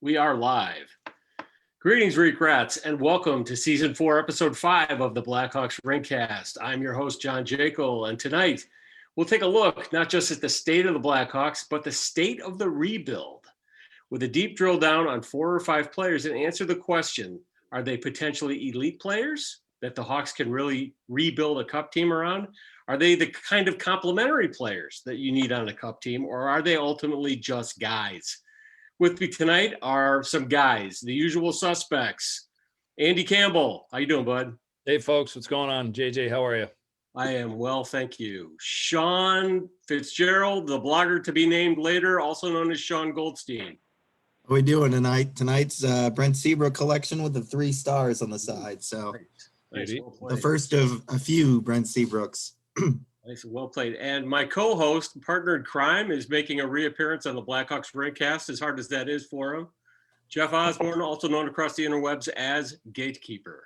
We are live. Greetings, Rinkcast, and welcome to Season 4, Episode 5 of the Blackhawks Rinkcast. I'm your host, John Jaeckel, and tonight we'll take a look not just at the state of the Blackhawks, but the state of the rebuild, with a deep drill down on 4 or 5 players and answer the question, are they potentially elite players that the Hawks can really rebuild a cup team around? Are they the kind of complementary players that you need on a cup team, or are they ultimately just guys? With me tonight are some guys, the usual suspects. Andy Campbell, how you doing, bud? Hey, folks, what's going on? JJ, how are you? I am well, thank you. Sean Fitzgerald, the blogger to be named later, also known as Sean Goldstein. How are we doing tonight? Tonight's Brent Seabrook collection with the 3 stars on the side. So Nice, well the first of a few Brent Seabrooks. Nice, well played. And my co-host, partner in crime, is making a reappearance on the Blackhawks Rinkcast, as hard as that is for him. Jeff Osborne, also known across the interwebs as Gatekeeper.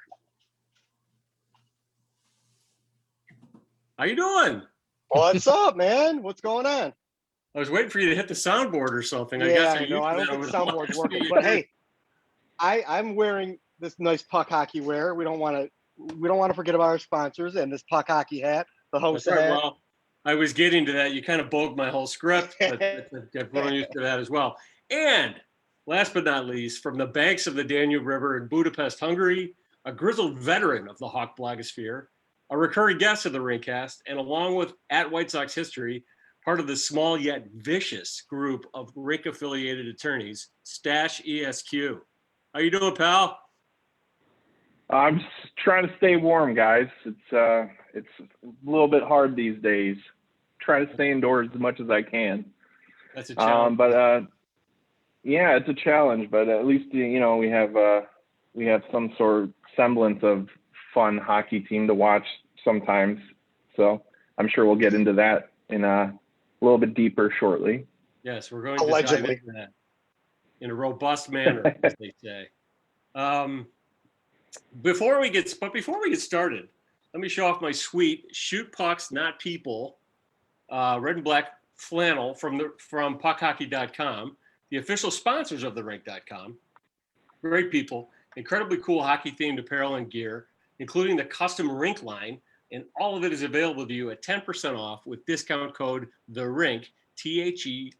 How you doing? What's up, man? What's going on? I was waiting for you to hit the soundboard or something. I know. I don't think the soundboard's working. But hey, I'm wearing this nice puck hockey wear. We don't want to forget about our sponsors and this puck hockey hat. The host hat. Well, I was getting to that. You kind of bogged my whole script, but I've grown used to that as well. And last but not least, from the banks of the Danube River in Budapest, Hungary, a grizzled veteran of the Hawk blogosphere, a recurring guest of the Rinkcast, and along with at White Sox history, part of the small yet vicious group of Rink-affiliated attorneys, Stache ESQ. How you doing, pal? I'm just trying to stay warm, guys. It's a little bit hard these days. Try to stay indoors as much as I can. That's a challenge. Yeah, it's a challenge. But at least we have some sort of semblance of fun hockey team to watch sometimes. So I'm sure we'll get into that in a little bit deeper shortly. Yes, we're going to dive into that in a robust manner, as they say. Before we get started, let me show off my sweet Shoot Pucks Not People red and black flannel from puckhockey.com, the official sponsors of the Rink.com. Great people, incredibly cool hockey themed apparel and gear, including the custom Rink line, and all of it is available to you at 10% off with discount code The Rink, THERINK,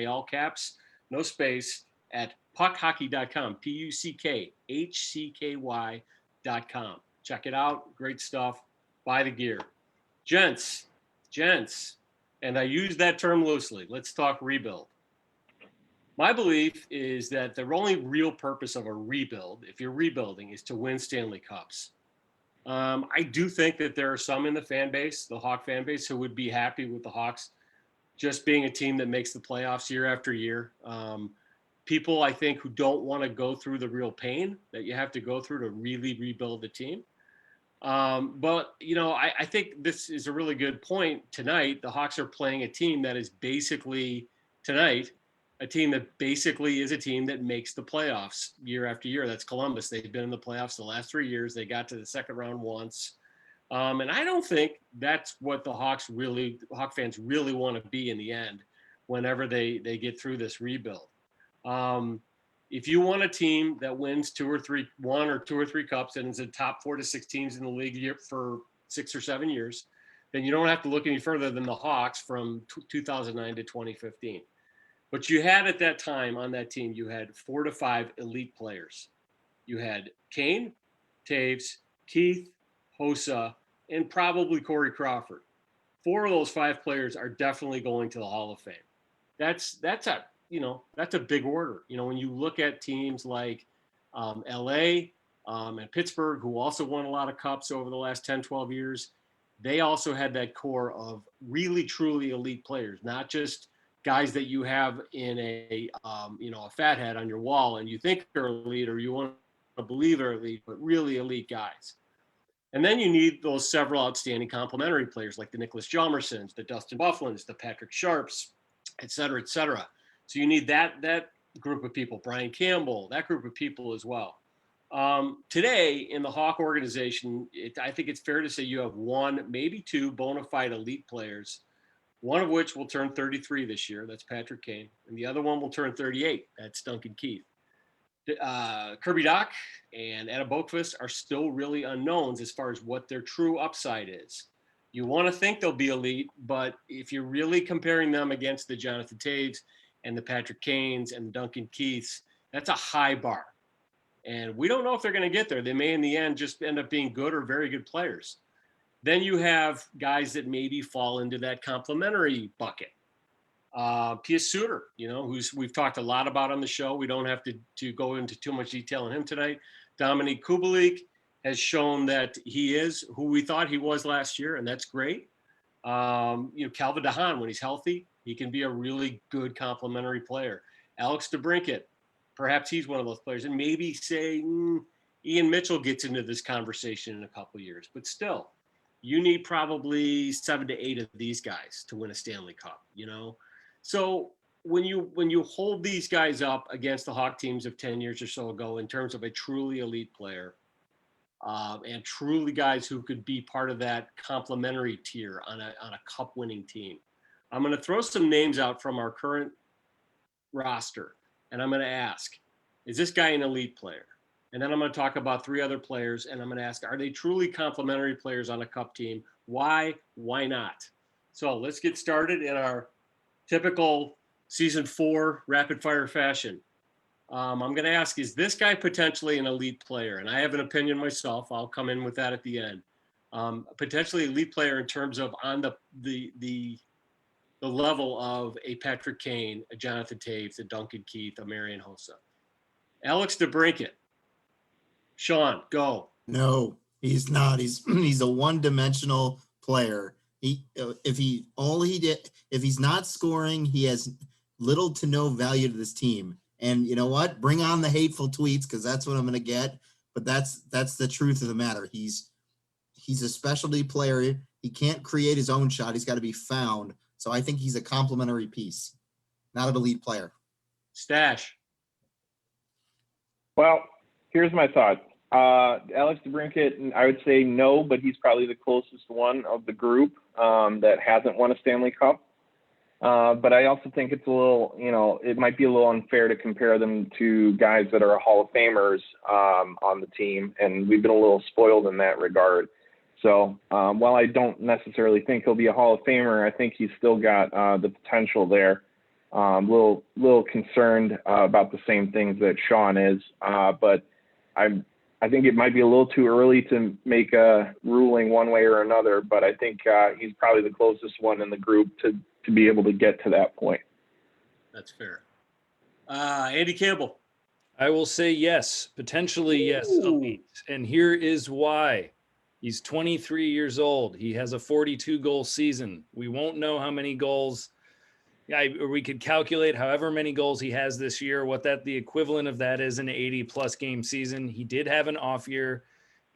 all caps, no space, at puckhockey.com, PUCKHCKY.com. Check it out. Great stuff. Buy the gear. Gents, and I use that term loosely. Let's talk rebuild. My belief is that the only real purpose of a rebuild, if you're rebuilding, is to win Stanley Cups. I do think that there are some in the fan base, the Hawk fan base, who would be happy with the Hawks just being a team that makes the playoffs year after year. People, I think, who don't want to go through the real pain that you have to go through to really rebuild the team. But, I think this is a really good point tonight. The Hawks are playing a team that is basically, tonight, a team that basically is a team that makes the playoffs year after year. That's Columbus. They've been in the playoffs the last 3 years. They got to the second round once. And I don't think that's what the Hawk fans really want to be in the end whenever they get through this rebuild. If you want a team that wins 1 or 2 or 3 cups and is in top 4 to 6 teams in the league for 6 or 7 years, then you don't have to look any further than the Hawks from 2009 to 2015. But you had at that time on that team, you had 4 to 5 elite players. You had Kane, Taves, Keith, Hossa, and probably Corey Crawford. 4 of those 5 players are definitely going to the Hall of Fame. That's a big order. When you look at teams like LA and Pittsburgh, who also won a lot of cups over the last 10, 12 years, they also had that core of really, truly elite players, not just guys that you have in a fathead on your wall and you think they're elite or you want to believe they're elite, but really elite guys. And then you need those several outstanding complementary players like the Nicholas Hjalmarssons, the Dustin Byfugliens, the Patrick Sharps, et cetera, et cetera. So you need that group of people, Brian Campbell, that group of people as well. Today in the Hawk organization, I think it's fair to say you have 1, maybe 2 bona fide elite players one of which will turn 33 this year. That's Patrick Kane. And the other one will turn 38. That's Duncan Keith. Kirby Dach and Adam Boqvist are still really unknowns as far as what their true upside is. You want to think they'll be elite, but if you're really comparing them against the Jonathan Taves and the Patrick Kanes and the Duncan Keiths, that's a high bar. And we don't know if they're going to get there. They may in the end just end up being good or very good players. Then you have guys that maybe fall into that complementary bucket. Pius Suter, who's we've talked a lot about on the show. We don't have to go into too much detail on him tonight. Dominique Kubalik has shown that he is who we thought he was last year, and that's great. Calvin DeHaan, when he's healthy, he can be a really good complementary player. Alex Debrincat, perhaps he's one of those players. And maybe say Ian Mitchell gets into this conversation in a couple of years. But still, you need probably 7 to 8 of these guys to win a Stanley Cup, So when you hold these guys up against the Hawk teams of 10 years or so ago in terms of a truly elite player and truly guys who could be part of that complementary tier on a cup winning team, I'm going to throw some names out from our current roster. And I'm going to ask, is this guy an elite player? And then I'm going to talk about 3 other players. And I'm going to ask, are they truly complementary players on a cup team? Why? Why not? So let's get started in our typical season 4 rapid fire fashion. I'm going to ask, is this guy potentially an elite player? And I have an opinion myself. I'll come in with that at the end. Potentially elite player in terms of on the level of a Patrick Kane, a Jonathan Taves, a Duncan Keith, a Marian Hossa. Alex Debrincat. Sean, go. No, he's not. He's a one-dimensional player. If he's not scoring, he has little to no value to this team. And you know what? Bring on the hateful tweets, because that's what I'm going to get. But that's the truth of the matter. He's a specialty player. He can't create his own shot. He's got to be found. So I think he's a complimentary piece, not an elite player. Stache. Well, here's my thought. Alex Debrincat, I would say no, but he's probably the closest one of the group that hasn't won a Stanley Cup. But I also think it's a little, it might be a little unfair to compare them to guys that are Hall of Famers on the team, and we've been a little spoiled in that regard. So while I don't necessarily think he'll be a Hall of Famer, I think he's still got the potential there. Little concerned about the same things that Sean is, but I think it might be a little too early to make a ruling one way or another. But I think he's probably the closest one in the group to be able to get to that point. That's fair. Andy Campbell. I will say yes, potentially yes, elite. And here is why. He's 23 years old. He has a 42-goal season. We won't know how many goals. We could calculate however many goals he has this year, what the equivalent of that is an 80-plus game season. He did have an off year.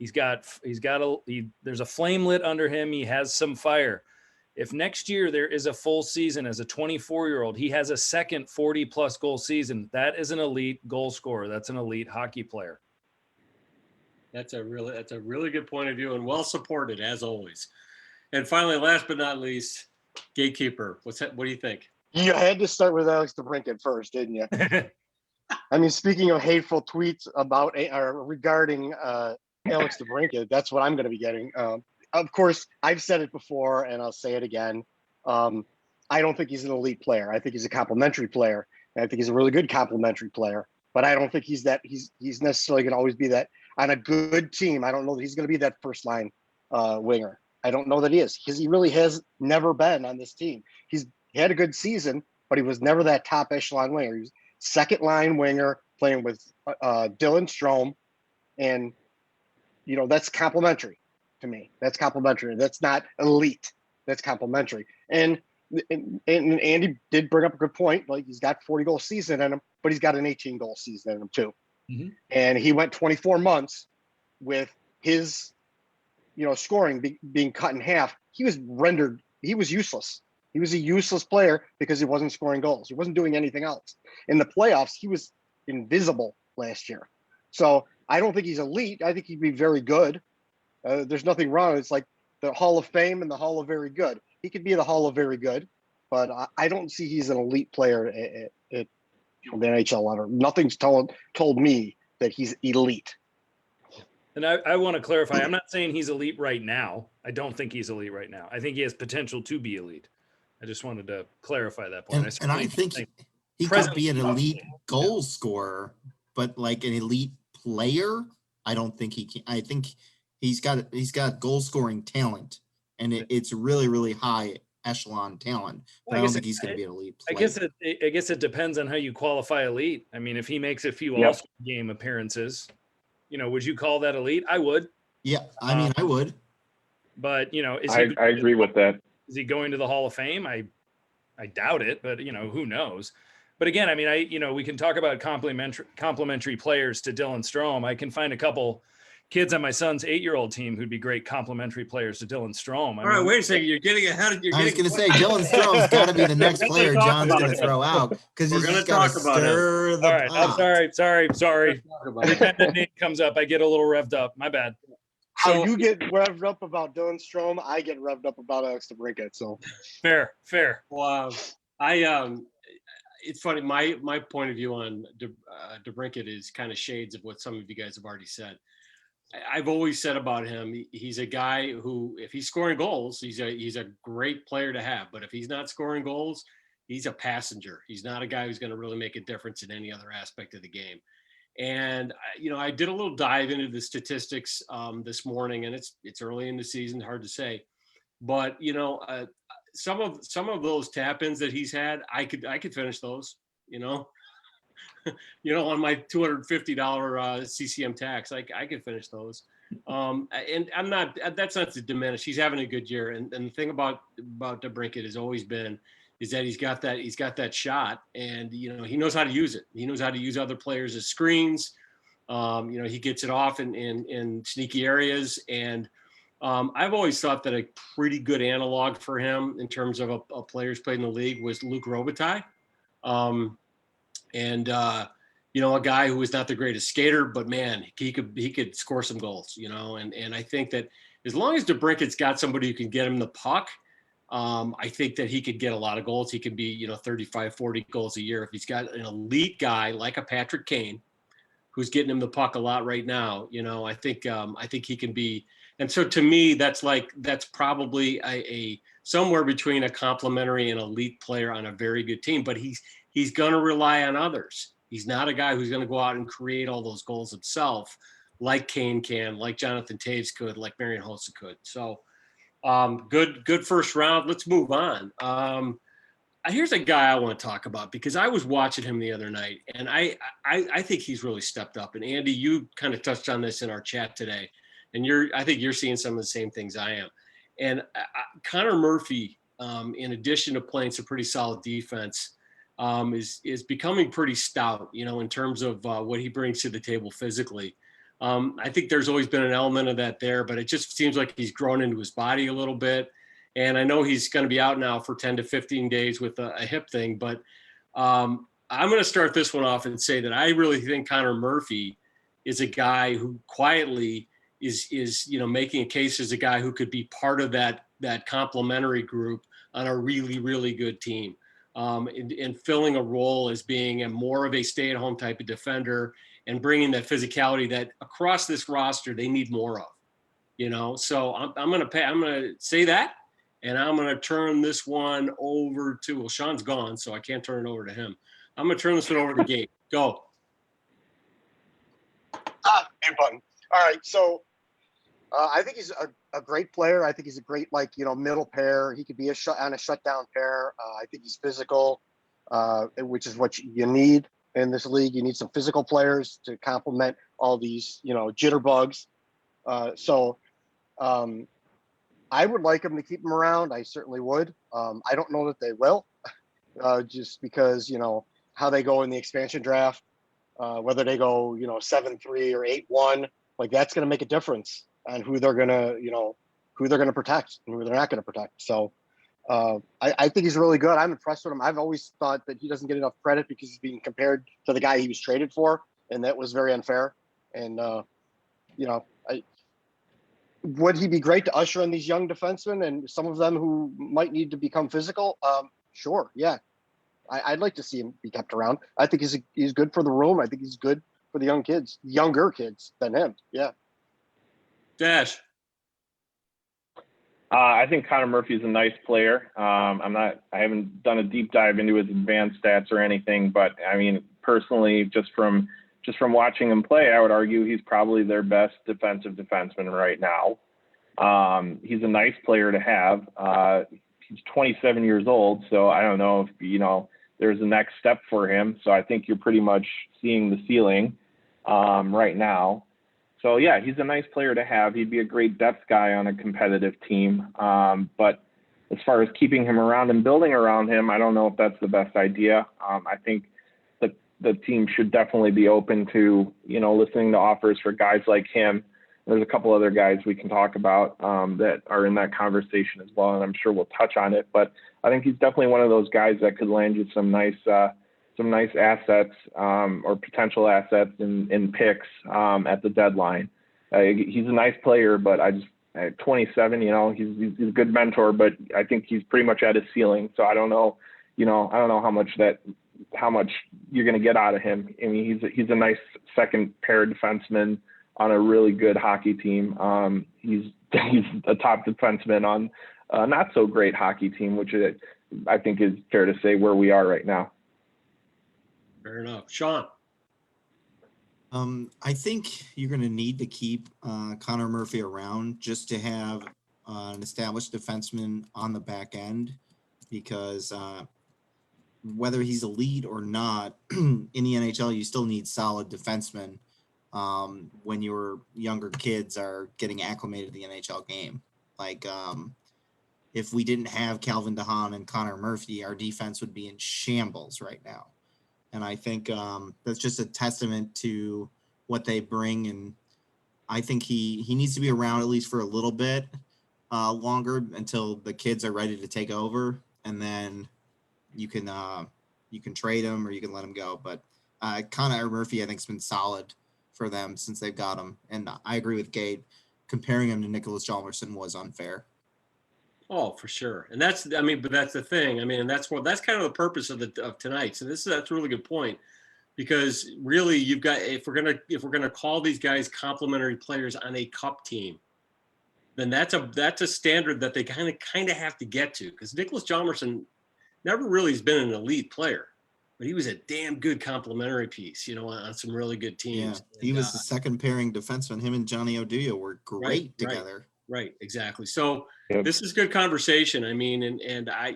There's a flame lit under him. He has some fire. If next year there is a full season as a 24-year-old, he has a second 40-plus goal season. That is an elite goal scorer. That's an elite hockey player. That's a really good point of view and well supported as always. And finally, last but not least, Gatekeeper. What do you think? You had to start with Alex Debrincat first, didn't you? I mean, speaking of hateful tweets about or regarding Alex Debrincat, that's what I'm going to be getting. Of course, I've said it before, and I'll say it again. I don't think he's an elite player. I think he's a complimentary player, and I think he's a really good complimentary player. But I don't think he's necessarily going to always be that on a good team. I don't know that he's going to be that first line winger. I don't know that he is, because he really has never been on this team. He had a good season, but he was never that top echelon winger. He was second line winger playing with Dylan Strome, and that's complimentary to me. That's complimentary. That's not elite. That's complimentary. And Andy did bring up a good point. Like, he's got 40-goal season in him, but he's got an 18-goal season in him too. Mm-hmm. And he went 24 months with his scoring being cut in half. He was useless. He was a useless player because he wasn't scoring goals. He wasn't doing anything else. In the playoffs, he was invisible last year. So I don't think he's elite. I think he'd be very good. There's nothing wrong. It's like the Hall of Fame and the Hall of Very Good. He could be the Hall of Very Good, but I don't see he's an elite player at the NHL level. Nothing's told me that he's elite. And I want to clarify, I'm not saying he's elite right now. I don't think he's elite right now. I think he has potential to be elite. I just wanted to clarify that point. And I think he could be an elite goal scorer, but like an elite player, I don't think he can. I think he's got goal scoring talent, and it's really, really high echelon talent. But I don't think he's going to be an elite player. I guess it depends on how you qualify elite. I mean, if he makes a few Yep. All-Star game appearances, would you call that elite? I would. Yeah, I mean, I would. But I agree with that. Is he going to the Hall of Fame? I doubt it, but who knows? But again, I mean, we can talk about complementary players to Dylan Strome. I can find a couple kids on my son's 8-year-old team who'd be great complementary players to Dylan Strome. All right, wait a second. You're getting ahead of. I was going to say Dylan Strome's got to be the next player John's going to throw out because he's going to stir the All right, pot. I'm sorry. Talk about Every it. time that name comes up, I get a little revved up. My bad. How you get revved up about Dylan Strome, I get revved up about Alex Debrincat. So Fair. Well, it's funny. My point of view on Debrincat is kind of shades of what some of you guys have already said. I've always said about him, he's a guy who, if he's scoring goals, he's a great player to have. But if he's not scoring goals, he's a passenger. He's not a guy who's going to really make a difference in any other aspect of the game. And I did a little dive into the statistics this morning, and it's early in the season, hard to say, but some of those tap-ins that he's had, I could finish those, on my $250 CCM tax, I could finish those. And that's not to diminish. He's having a good year. And the thing about Debrincat has always been is that he's got that shot, and he knows how to use it. He knows how to use other players as screens. He gets it off in sneaky areas, and I've always thought that a pretty good analog for him in terms of a player's played in the league was Luc Robitaille. A guy who was not the greatest skater, but man, he could score some goals, and I think that as long as Debrincat's got somebody who can get him the puck, I think that he could get a lot of goals. He can be, 35, 40 goals a year. If he's got an elite guy like a Patrick Kane, who's getting him the puck a lot right now, I think he can be. And so to me, that's probably a somewhere between a complimentary and elite player on a very good team, but he's going to rely on others. He's not a guy who's going to go out and create all those goals himself, like Kane can, like Jonathan Taves could, like Marian Hossa could. So good first round. Let's move on. Here's a guy I want to talk about because I was watching him the other night, and I think he's really stepped up. And Andy, you kind of touched on this in our chat today, and I think you're seeing some of the same things I am. And Connor Murphy, in addition to playing some pretty solid defense, is becoming pretty stout, in terms of what he brings to the table physically. I think there's always been an element of that there, but it just seems like he's grown into his body a little bit. And I know he's going to be out now for 10 to 15 days with a hip thing, but I'm going to start this one off and say that I really think Connor Murphy is a guy who quietly is making a case as a guy who could be part of that complementary group on a really, really good team. And filling a role as being more of a stay-at-home type of defender and bringing that physicality that across this roster they need more of. So I'm going to say that, and I'm going to turn this one over to, well, Sean's gone, so I can't turn it over to him. I'm going to turn this one over to Gabe. Go. Mute button. All right, so I think he's a great player. I think he's a great, middle pair. He could be on a shutdown pair. I think he's physical, which is what you need in this league. You need some physical players to complement all these, jitterbugs. I would like him to keep him around. I certainly would. I don't know that they will, just because, how they go in the expansion draft, whether they go, 7-3 or 8-1, that's going to make a difference on who they're going to protect and who they're not going to protect. So I think he's really good. I'm impressed with him. I've always thought that he doesn't get enough credit because he's being compared to the guy he was traded for, and that was very unfair. And, would he be great to usher in these young defensemen and some of them who might need to become physical? sure, yeah. I'd like to see him be kept around. I think he's good for the room. I think he's good for the younger kids than him. Yeah. Dash. I think Connor Murphy's a nice player. I haven't done a deep dive into his advanced stats or anything, but I mean, personally, just from watching him play, I would argue he's probably their best defensive defenseman right now. He's a nice player to have. He's 27 years old, so I don't know if, there's a next step for him. So I think you're pretty much seeing the ceiling right now. So, yeah, he's a nice player to have. He'd be a great depth guy on a competitive team. But as far as keeping him around and building around him, I don't know if that's the best idea. I think the team should definitely be open to, listening to offers for guys like him. There's a couple other guys we can talk about that are in that conversation as well, and I'm sure we'll touch on it. But I think he's definitely one of those guys that could land you some nice assets or potential assets in picks at the deadline. He's a nice player, but at 27, he's a good mentor, but I think he's pretty much at his ceiling. So I don't know, how much you're going to get out of him. I mean, he's a nice second pair defenseman on a really good hockey team. He's a top defenseman on a not so great hockey team, which I think is fair to say where we are right now. Fair enough. Sean. I think you're going to need to keep Connor Murphy around just to have an established defenseman on the back end, because whether he's elite or not in the NHL, you still need solid defensemen when your younger kids are getting acclimated to the NHL game. Like if we didn't have Calvin DeHaan and Connor Murphy, our defense would be in shambles right now. And I think that's just a testament to what they bring. And I think he needs to be around at least for a little bit longer until the kids are ready to take over. And then you can trade him or you can let him go. But Connor Murphy, I think, has been solid for them since they've got him. And I agree with Gabe. Comparing him to Nicholas Hjalmarsson was unfair. Oh, for sure. And that's the thing. And that's kind of the purpose of tonight. So that's a really good point, because really you've got, if we're going to call these guys complimentary players on a cup team, then that's a standard that they kind of have to get to, because Nicholas Hjalmarsson never really has been an elite player, but he was a damn good complimentary piece, on some really good teams. Yeah, he was the second pairing defenseman. Him and Johnny Oduya were great together. Right, exactly. So This is good conversation. And I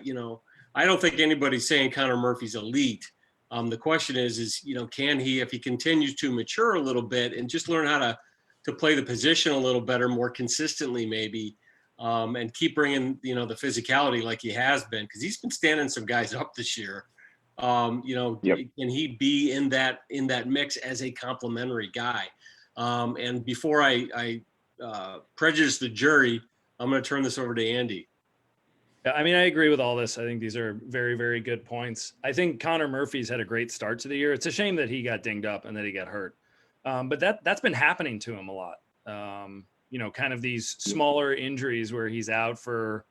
don't think anybody's saying Connor Murphy's elite. The question is, can he, if he continues to mature a little bit and just learn how to play the position a little better, more consistently, maybe, and keep bringing, the physicality like he has been, because he's been standing some guys up this year. Can he be in that mix as a complimentary guy? And before I prejudice the jury, I'm going to turn this over to Andy. Yeah, I agree with all this. I think these are very, very good points. I think Connor Murphy's had a great start to the year. It's a shame that he got dinged up and that he got hurt. But that's been happening to him a lot. Kind of these smaller injuries where he's out for,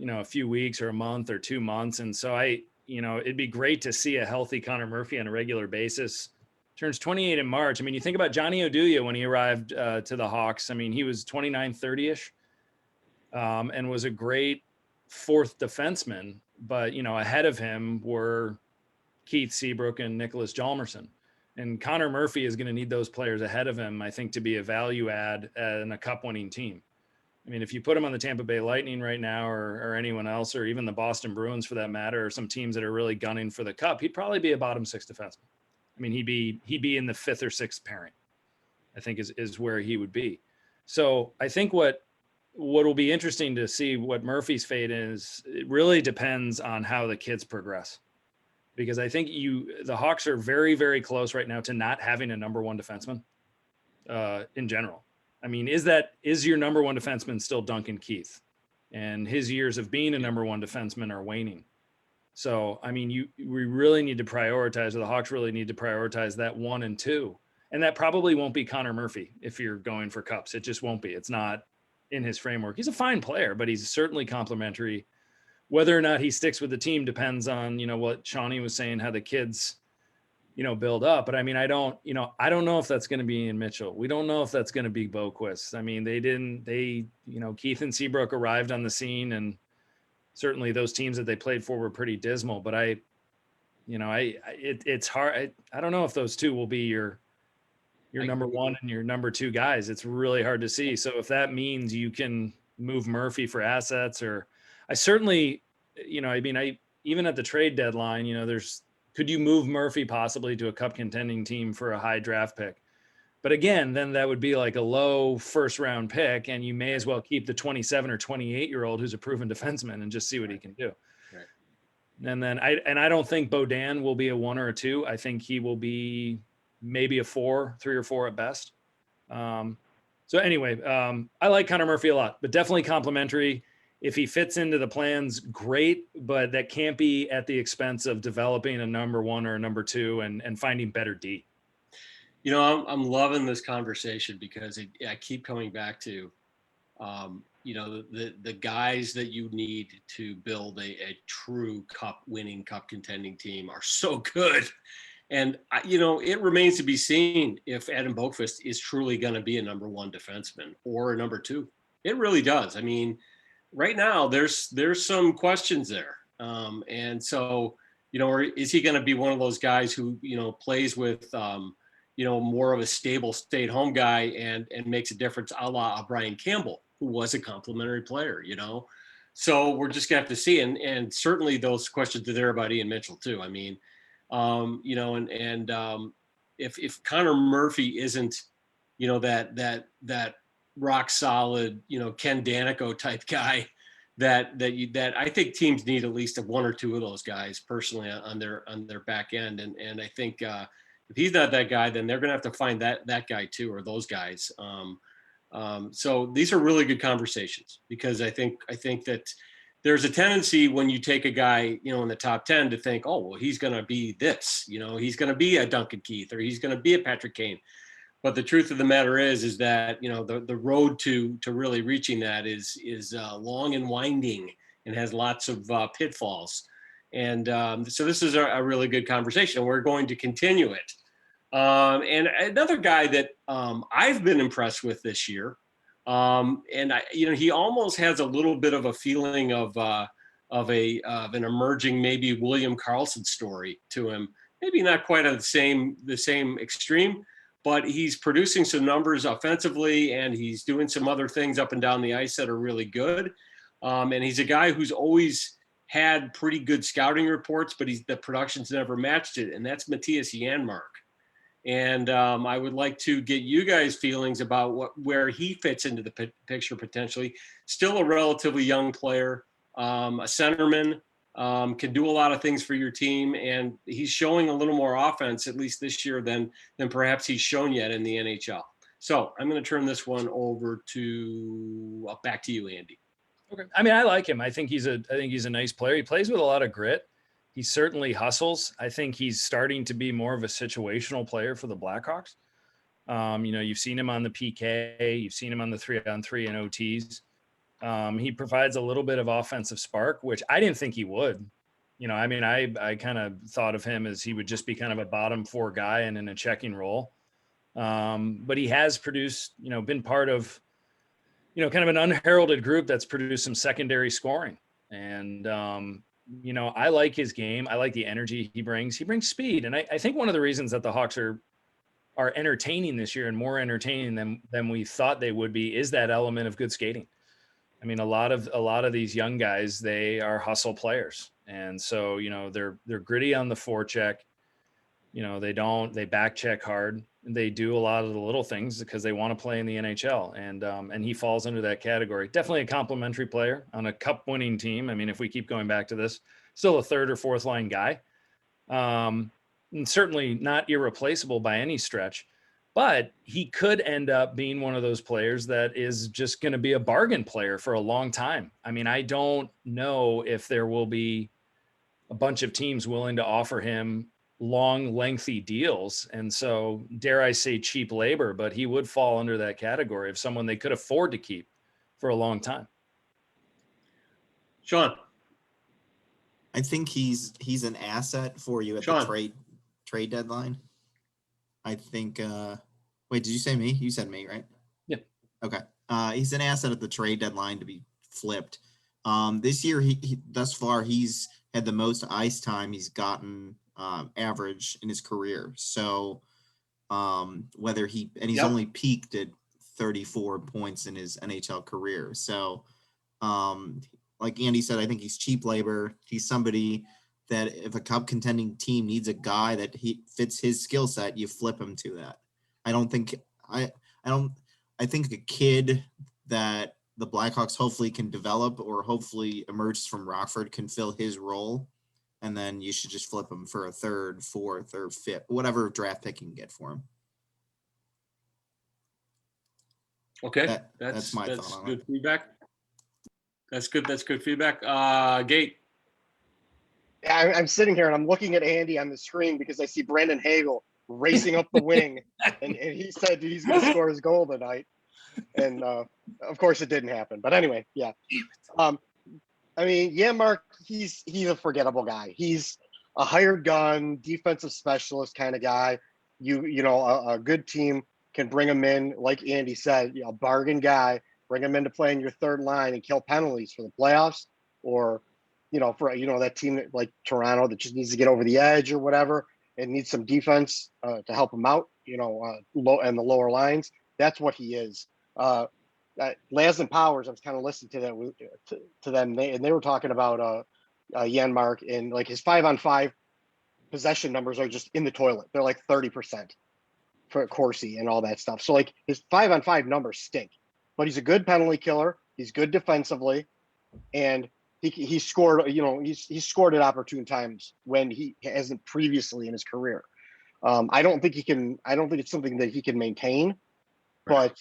a few weeks or a month or 2 months. And so it'd be great to see a healthy Connor Murphy on a regular basis. Turns 28 in March. You think about Johnny Oduya when he arrived to the Hawks. He was 29, 30-ish and was a great fourth defenseman. But, ahead of him were Keith Seabrook and Nicholas Hjalmarsson. And Connor Murphy is going to need those players ahead of him, I think, to be a value add in a cup-winning team. If you put him on the Tampa Bay Lightning right now or anyone else, or even the Boston Bruins for that matter, or some teams that are really gunning for the cup, he'd probably be a bottom six defenseman. He'd be in the fifth or sixth pairing, I think is where he would be. So I think what will be interesting to see what Murphy's fate is, it really depends on how the kids progress. Because I think the Hawks are very, very close right now to not having a number one defenseman in general. Is your number one defenseman still Duncan Keith? And his years of being a number one defenseman are waning. So, we really need to prioritize, or the Hawks really need to prioritize that 1 and 2. And that probably won't be Connor Murphy if you're going for cups. It just won't be. It's not in his framework. He's a fine player, but he's certainly complimentary Whether or not he sticks with the team depends on, what Shawnee was saying, how the kids, build up. But I mean, I don't know if that's going to be Ian Mitchell. We don't know if that's going to be Boquist. I mean, Keith and Seabrook arrived on the scene, and certainly those teams that they played for were pretty dismal, but it's hard. I don't know if those two will be your number one and your number two guys. It's really hard to see. So if that means you can move Murphy for assets, or I certainly, even at the trade deadline, could you move Murphy possibly to a cup contending team for a high draft pick? But again, then that would be like a low first round pick, and you may as well keep the 27 or 28-year-old who's a proven defenseman and just see what he can do. Right. And then I don't think Beaudin will be a 1 or a 2. I think he will be maybe a 4, 3 or 4 at best. So anyway, I like Connor Murphy a lot, but definitely complimentary. If he fits into the plans, great, but that can't be at the expense of developing a number 1 or a number 2 and finding better D. I'm loving this conversation because I keep coming back to, the guys that you need to build a true winning cup contending team are so good. And, it remains to be seen if Adam Boqvist is truly going to be a number 1 defenseman or a number 2. It really does. I mean, right now there's some questions there. And so, or is he going to be one of those guys who, plays with, more of a stable stay-at-home guy and makes a difference a la Brian Campbell, who was a complimentary player, So we're just going to have to see. And certainly those questions are there about Ian Mitchell too. I mean, if Connor Murphy isn't, that rock solid, Ken Danico type guy that I think teams need at least 1 or 2 of those guys personally on their back end. And I think, if he's not that guy, then they're going to have to find that guy too, or those guys. So these are really good conversations because I think that there's a tendency when you take a guy, in the top 10 to think, oh, well, he's going to be this, he's going to be a Duncan Keith or he's going to be a Patrick Kane. But the truth of the matter is that, the road to really reaching that is long and winding and has lots of pitfalls. And so this is a really good conversation, and we're going to continue it. And another guy that I've been impressed with this year, and he almost has a little bit of a feeling of an emerging maybe William Karlsson story to him. Maybe not quite on the same extreme, but he's producing some numbers offensively, and he's doing some other things up and down the ice that are really good. And he's a guy who's always had pretty good scouting reports, but the production's never matched it. And that's Mattias Janmark. And I would like to get you guys' feelings about where he fits into the picture potentially. Still a relatively young player, a centerman, can do a lot of things for your team. And he's showing a little more offense, at least this year, than perhaps he's shown yet in the NHL. So I'm going to turn this one over back to you, Andy. Okay. I mean, I like him. I think he's a nice player. He plays with a lot of grit. He certainly hustles. I think he's starting to be more of a situational player for the Blackhawks. You've seen him on the PK. You've seen him on the 3-on-3 and OTs. He provides a little bit of offensive spark, which I didn't think he would. I kind of thought of him as he would just be kind of a bottom 4 guy and in a checking role. But he has produced, been part of, kind of an unheralded group that's produced some secondary scoring. And, I like his game. I like the energy he brings. He brings speed. And I think one of the reasons that the Hawks are entertaining this year and more entertaining than we thought they would be is that element of good skating. I mean, a lot of these young guys, they are hustle players. And so, they're gritty on the forecheck. They back check hard. They do a lot of the little things because they want to play in the NHL. And he falls under that category. Definitely a complimentary player on a cup winning team. I mean, if we keep going back to this, still a 3rd or 4th line guy. And certainly not irreplaceable by any stretch, but he could end up being one of those players that is just going to be a bargain player for a long time. I mean, I don't know if there will be a bunch of teams willing to offer him long, lengthy deals. And so, dare I say, cheap labor, but he would fall under that category of someone they could afford to keep for a long time. Sean. I think he's an asset for you at Sean. the trade deadline. I think. Wait, did you say me? You said me, right? Yeah. Okay. He's an asset at the trade deadline to be flipped. This year, he thus far he's had the most ice time he's gotten average in his career. So whether he's only peaked at 34 points in his NHL career. So like Andy said, I think he's cheap labor. He's somebody that if a cup contending team needs a guy that he fits his skill set, you flip him to that. I think a kid that the Blackhawks hopefully can develop or hopefully emerges from Rockford can fill his role. And then you should just flip him for a third, fourth, or fifth, whatever draft pick you can get for him. Okay, That's my thought on good it. feedback. That's good feedback. Gate. Yeah, I'm sitting here and I'm looking at Andy on the screen because I see Brandon Hagel racing up the wing, and he said he's going to score his goal tonight. And of course, it didn't happen. But anyway, yeah. I mean, Janmark, he's a forgettable guy. He's a hired gun, defensive specialist kind of guy. A good team can bring him in, like Andy said, a bargain guy, bring him in to play in your third line and kill penalties for the playoffs, or for that team like Toronto that just needs to get over the edge or whatever and needs some defense to help him out, low and the lower lines. That's what he is. Laz and Powers, I was kind of listening to that to them, and they were talking about Janmark, and like his 5-on-5 possession numbers are just in the toilet. They're like 30% for Corsi and all that stuff. So like his 5-on-5 numbers stink, but he's a good penalty killer. He's good defensively, and he scored. He's scored at opportune times when he hasn't previously in his career. I don't think it's something that he can maintain, but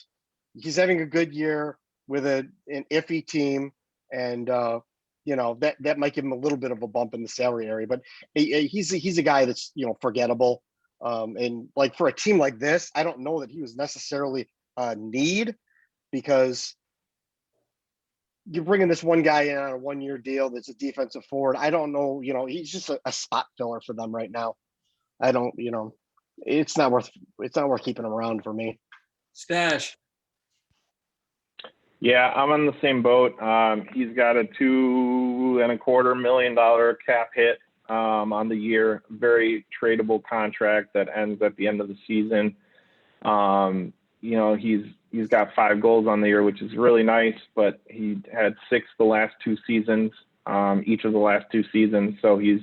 he's having a good year with an iffy team, and that might give him a little bit of a bump in the salary area. But he's a guy that's forgettable, and like for a team like this, I don't know that he was necessarily a need, because you're bringing this one guy in on a 1-year deal that's a defensive forward. I don't know, he's just a spot filler for them right now. I don't, it's not worth keeping him around for me. Stache. Yeah, I'm on the same boat. He's got a $2.25 million cap hit on the year. Very tradable contract that ends at the end of the season. He's got 5 goals on the year, which is really nice, but he had 6 the last 2 seasons, each of the last 2 seasons. So he's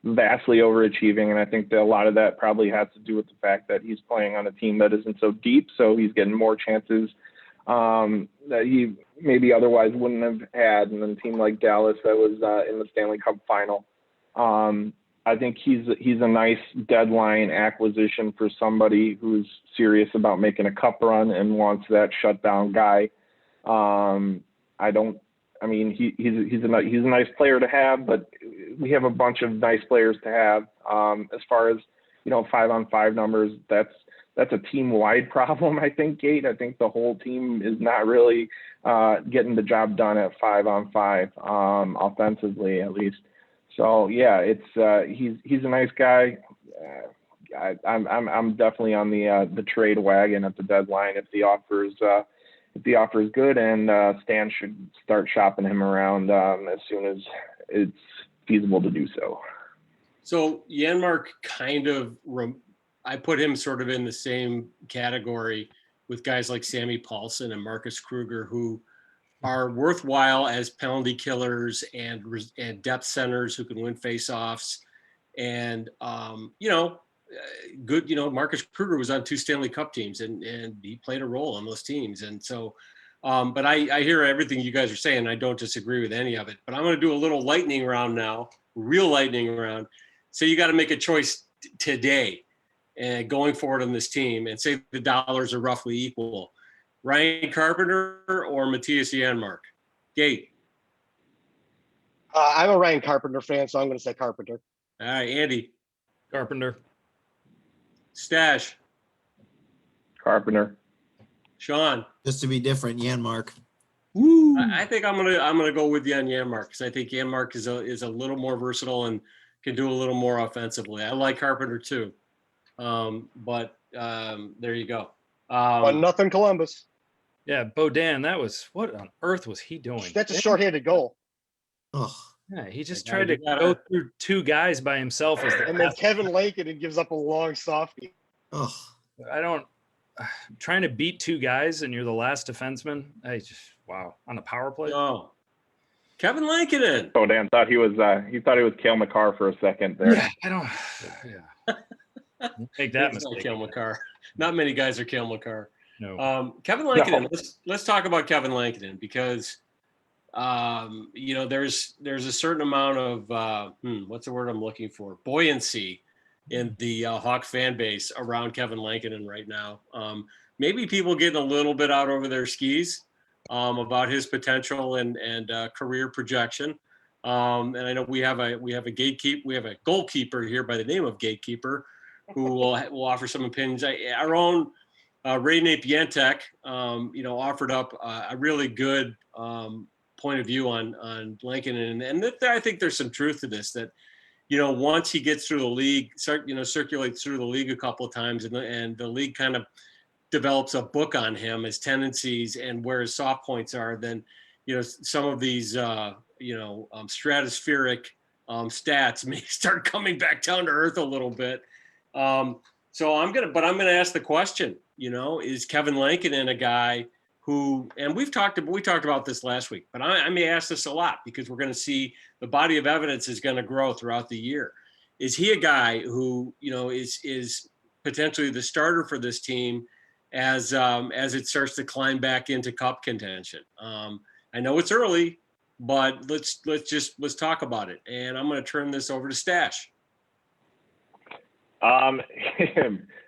vastly overachieving. And I think that a lot of that probably has to do with the fact that he's playing on a team that isn't so deep. So he's getting more chances that he maybe otherwise wouldn't have had. And then a team like Dallas that was in the Stanley Cup final. I think he's a nice deadline acquisition for somebody who's serious about making a cup run and wants that shutdown guy. He's a nice player to have, but we have a bunch of nice players to have. As far as 5-on-5 numbers, that's a team-wide problem, I think, Gate. I think the whole team is not really getting the job done at 5-on-5, offensively at least. So yeah, he's a nice guy. I'm definitely on the trade wagon at the deadline if the offer is good, and Stan should start shopping him around as soon as it's feasible to do so. So Janmark I put him sort of in the same category with guys like Sammy Paulson and Marcus Kruger, who are worthwhile as penalty killers and depth centers who can win faceoffs. And, good, Marcus Kruger was on 2 Stanley Cup teams and he played a role on those teams. And so, but I hear everything you guys are saying. I don't disagree with any of it, but I'm going to do a little lightning round now, real lightning round. So you got to make a choice today and going forward on this team, and say the dollars are roughly equal. Ryan Carpenter or Mattias Janmark? Gate. I'm a Ryan Carpenter fan, so I'm going to say Carpenter. All right, Andy. Carpenter. Stache. Carpenter. Sean. Just to be different, Janmark. Woo. I think I'm gonna go with you on Janmark because I think Janmark is a little more versatile and can do a little more offensively. I like Carpenter too, but there you go. 1-0 Columbus. Yeah, Bodan, that was what on earth was he doing? That's a shorthanded goal. Oh, Yeah, he just Yeah, tried you to gotta- go through two guys by himself as the And then last- Kevin Lankinen gives up a long softie. oh. I don't trying to beat two guys and you're the last defenseman. I just wow on the power play. No, Kevin Lankinen. Oh, Dan thought he was Cale McCarr for a second there. Yeah, I don't. Yeah, make that It's not mistake. Cale McCarr. Not many guys are Cale McCarr. No. Kevin Lankinen. Let's talk about Kevin Lankinen because there's a certain amount of what's the word I'm looking for? Buoyancy in the Hawk fan base around Kevin Lankinen right now. Maybe people getting a little bit out over their skis about his potential and career projection. And I know we have a goalkeeper here by the name of Gatekeeper who will offer some opinions. Our own Ray Napientek, offered up a really good point of view on Lankinen, and I think there's some truth to this. That once he gets through the league, circulates through the league a couple of times, and the league kind of develops a book on him, his tendencies and where his soft points are, then some of these stratospheric stats may start coming back down to earth a little bit. So I'm gonna ask the question. Is Kevin Lankinen a guy who? And we talked about this last week, but I may ask this a lot because we're going to see the body of evidence is going to grow throughout the year. Is he a guy who is potentially the starter for this team as it starts to climb back into cup contention? I know it's early, but let's talk about it. And I'm going to turn this over to Stache.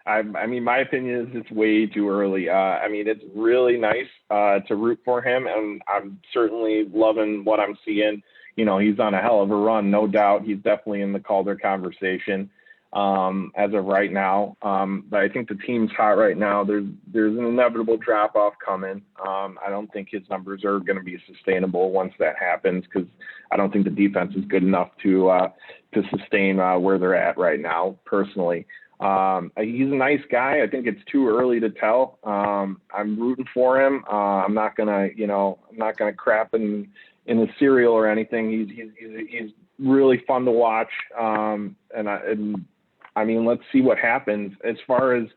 I mean, my opinion is it's way too early. I mean, it's really nice to root for him, and I'm certainly loving what I'm seeing. He's on a hell of a run, no doubt. He's definitely in the Calder conversation as of right now. But I think the team's hot right now. There's an inevitable drop-off coming. I don't think his numbers are going to be sustainable once that happens because I don't think the defense is good enough to sustain where they're at right now, personally. He's a nice guy. I think it's too early to tell. I'm rooting for him. I'm not gonna crap in the cereal or anything. He's really fun to watch. And I mean, let's see what happens. As far as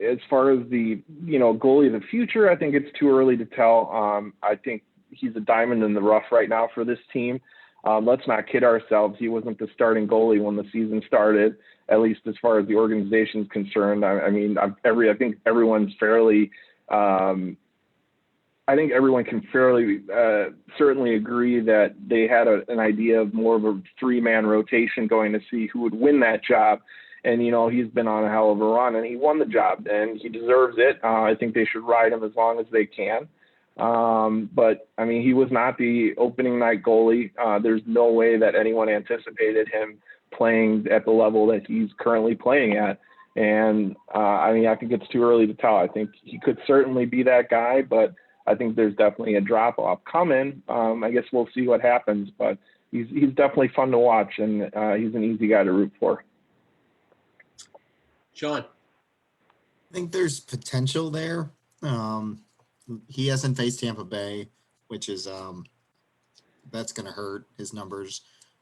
the goalie of the future, I think it's too early to tell. I think he's a diamond in the rough right now for this team. Let's not kid ourselves. He wasn't the starting goalie when the season started, at least as far as the organization's concerned. I think everyone's fairly. I think everyone can fairly certainly agree that they had an idea of more of a 3-man rotation going to see who would win that job. And, he's been on a hell of a run, and he won the job, and he deserves it. I think they should ride him as long as they can. But, I mean, he was not the opening night goalie. There's no way that anyone anticipated him playing at the level that he's currently playing at. And, I think it's too early to tell. I think he could certainly be that guy, but I think there's definitely a drop-off coming. I guess we'll see what happens, but he's definitely fun to watch, and he's an easy guy to root for. John. I think there's potential there. He hasn't faced Tampa Bay, which is that's going to hurt his numbers.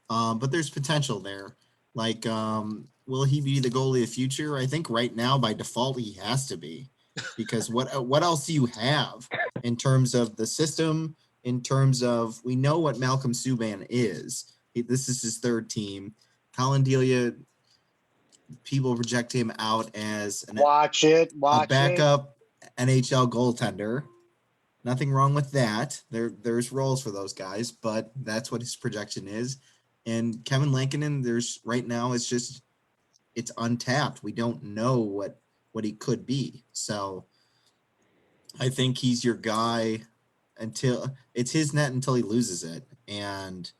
But there's potential there. Like, will he be the goalie of the future? I think right now, by default, he has to be. Because what else do you have in terms of the system, in terms of we know what Malcolm Subban is. This is his third team. Colin Delia, people project him out as a backup NHL goaltender. Nothing wrong with that. There's roles for those guys, but that's what his projection is. And Kevin Lankinen, right now it's untapped. We don't know what he could be. So I think he's your guy until it's his net until he loses it. And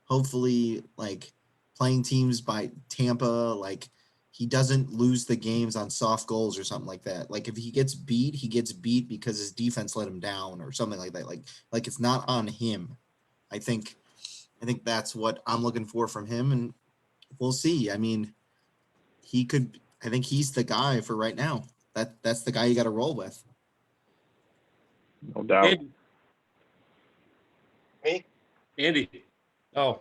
hopefully, like, playing teams by Tampa, like he doesn't lose the games on soft goals or something like that. Like if he gets beat because his defense let him down or something like that. Like it's not on him. I think that's what I'm looking for from him, and we'll see. I mean, I think he's the guy for right now. That's the guy you got to roll with. No doubt. Andy. Oh,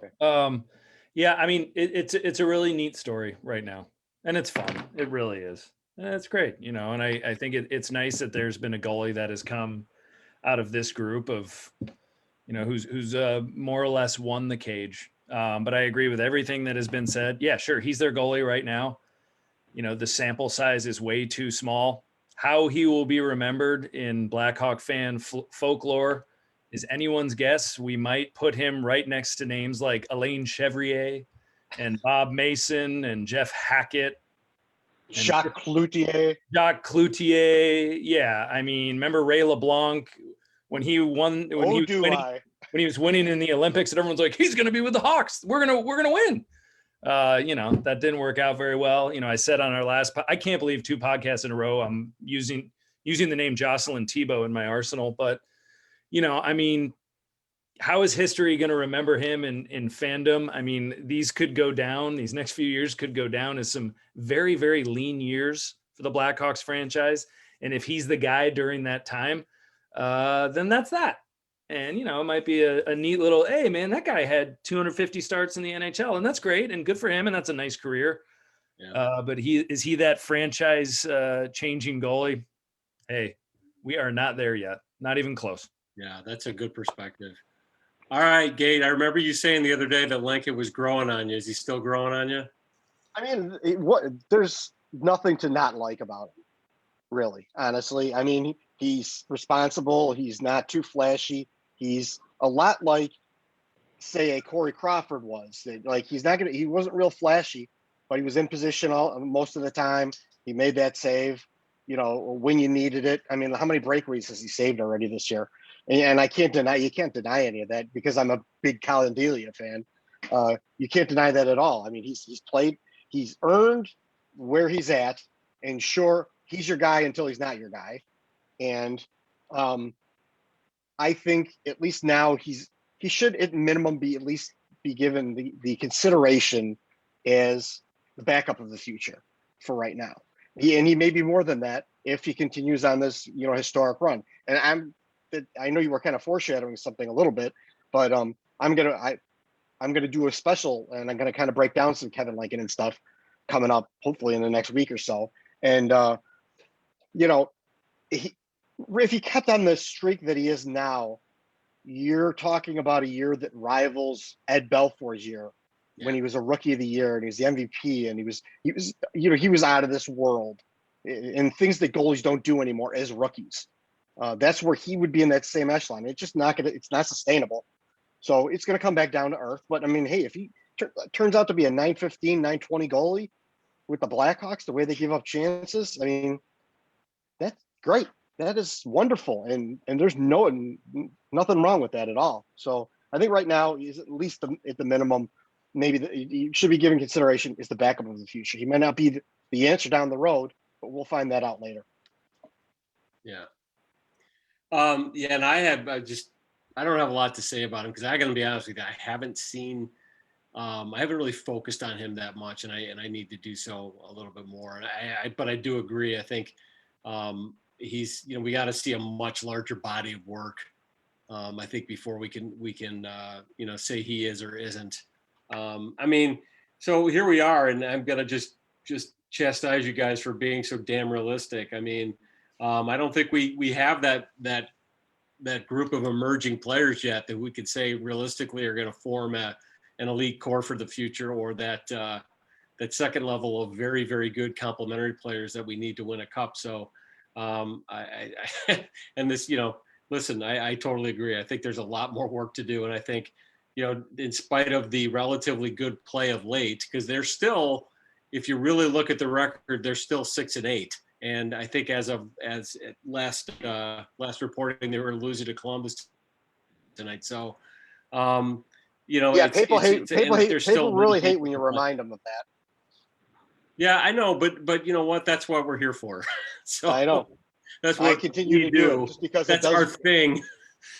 yeah. I mean, it's a really neat story right now, and it's fun. It really is. And it's great, And I think it's nice that there's been a goalie that has come out of this group of, who's more or less won the cage. But I agree with everything that has been said. Yeah, sure, he's their goalie right now. The sample size is way too small. How he will be remembered in Blackhawk fan folklore is anyone's guess. We might put him right next to names like Alain Chevrier and Bob Mason and Jeff Hackett. Jacques Cloutier. Yeah. I mean, remember Ray LeBlanc when he won, when he was winning in the Olympics, and everyone's like, he's going to be with the Hawks. We're going to win. That didn't work out very well. I said on our last, I can't believe 2 podcasts in a row I'm using the name Jocelyn Thibault in my arsenal, but I mean, how is history going to remember him in fandom? I mean, these next few years could go down as some very, very lean years for the Blackhawks franchise. And if he's the guy during that time, then that's that. And, it might be a neat little, hey, man, that guy had 250 starts in the NHL, and that's great and good for him, and that's a nice career. Yeah. But is he that franchise changing goalie? Hey, we are not there yet. Not even close. Yeah, that's a good perspective. All right, Gate, I remember you saying the other day that Lankinen was growing on you. Is he still growing on you? I mean, there's nothing to not like about him, really, honestly. I mean, he's responsible. He's not too flashy. He's a lot like, say, a Corey Crawford was. Like, he wasn't real flashy, but he was in position most of the time. He made that save, when you needed it. I mean, how many breakaways has he saved already this year? And you can't deny any of that because I'm a big Colin Delia fan. You can't deny that at all. I mean, he's earned where he's at, and sure, he's your guy until he's not your guy. And I think at least now he should at minimum be given the consideration as the backup of the future for right now. He may be more than that if he continues on this historic run. And I know you were kind of foreshadowing something a little bit, but I'm gonna do a special, and I'm gonna kind of break down some Kevin Lankinen and stuff coming up, hopefully in the next week or so. And if he kept on the streak that he is now, you're talking about a year that rivals Ed Belfour's year when he was a Rookie of the Year and he was the MVP, and he was out of this world, and things that goalies don't do anymore as rookies. That's where he would be in that same echelon. It's not sustainable. So it's going to come back down to earth. But I mean, hey, if he turns out to be a 915, 920 goalie with the Blackhawks, the way they give up chances, I mean, that's great. That is wonderful. And there's nothing wrong with that at all. So I think right now he's at least at the minimum, maybe he should be given consideration is the backup of the future. He might not be the answer down the road, but we'll find that out later. Yeah. And I don't have a lot to say about him because I'm going to be honest with you. I haven't really focused on him that much, and I need to do so a little bit more. But I do agree. I think we got to see a much larger body of work. I think before we can say he is or isn't. I mean, so here we are, and I'm gonna just chastise you guys for being so damn realistic. I mean, I don't think we have that group of emerging players yet that we could say realistically are going to form an elite core for the future, or that second level of very, very good complementary players that we need to win a cup. So listen, I totally agree. I think there's a lot more work to do. And I think, in spite of the relatively good play of late, because they're still, if you really look at the record, they're still 6-8. And I think as last reporting, they were losing to Columbus tonight. So, people really hate when you remind them of that. Yeah, I know, but you know what? That's what we're here for. So I know. that's I what continue we to do it just because That's it our does. thing.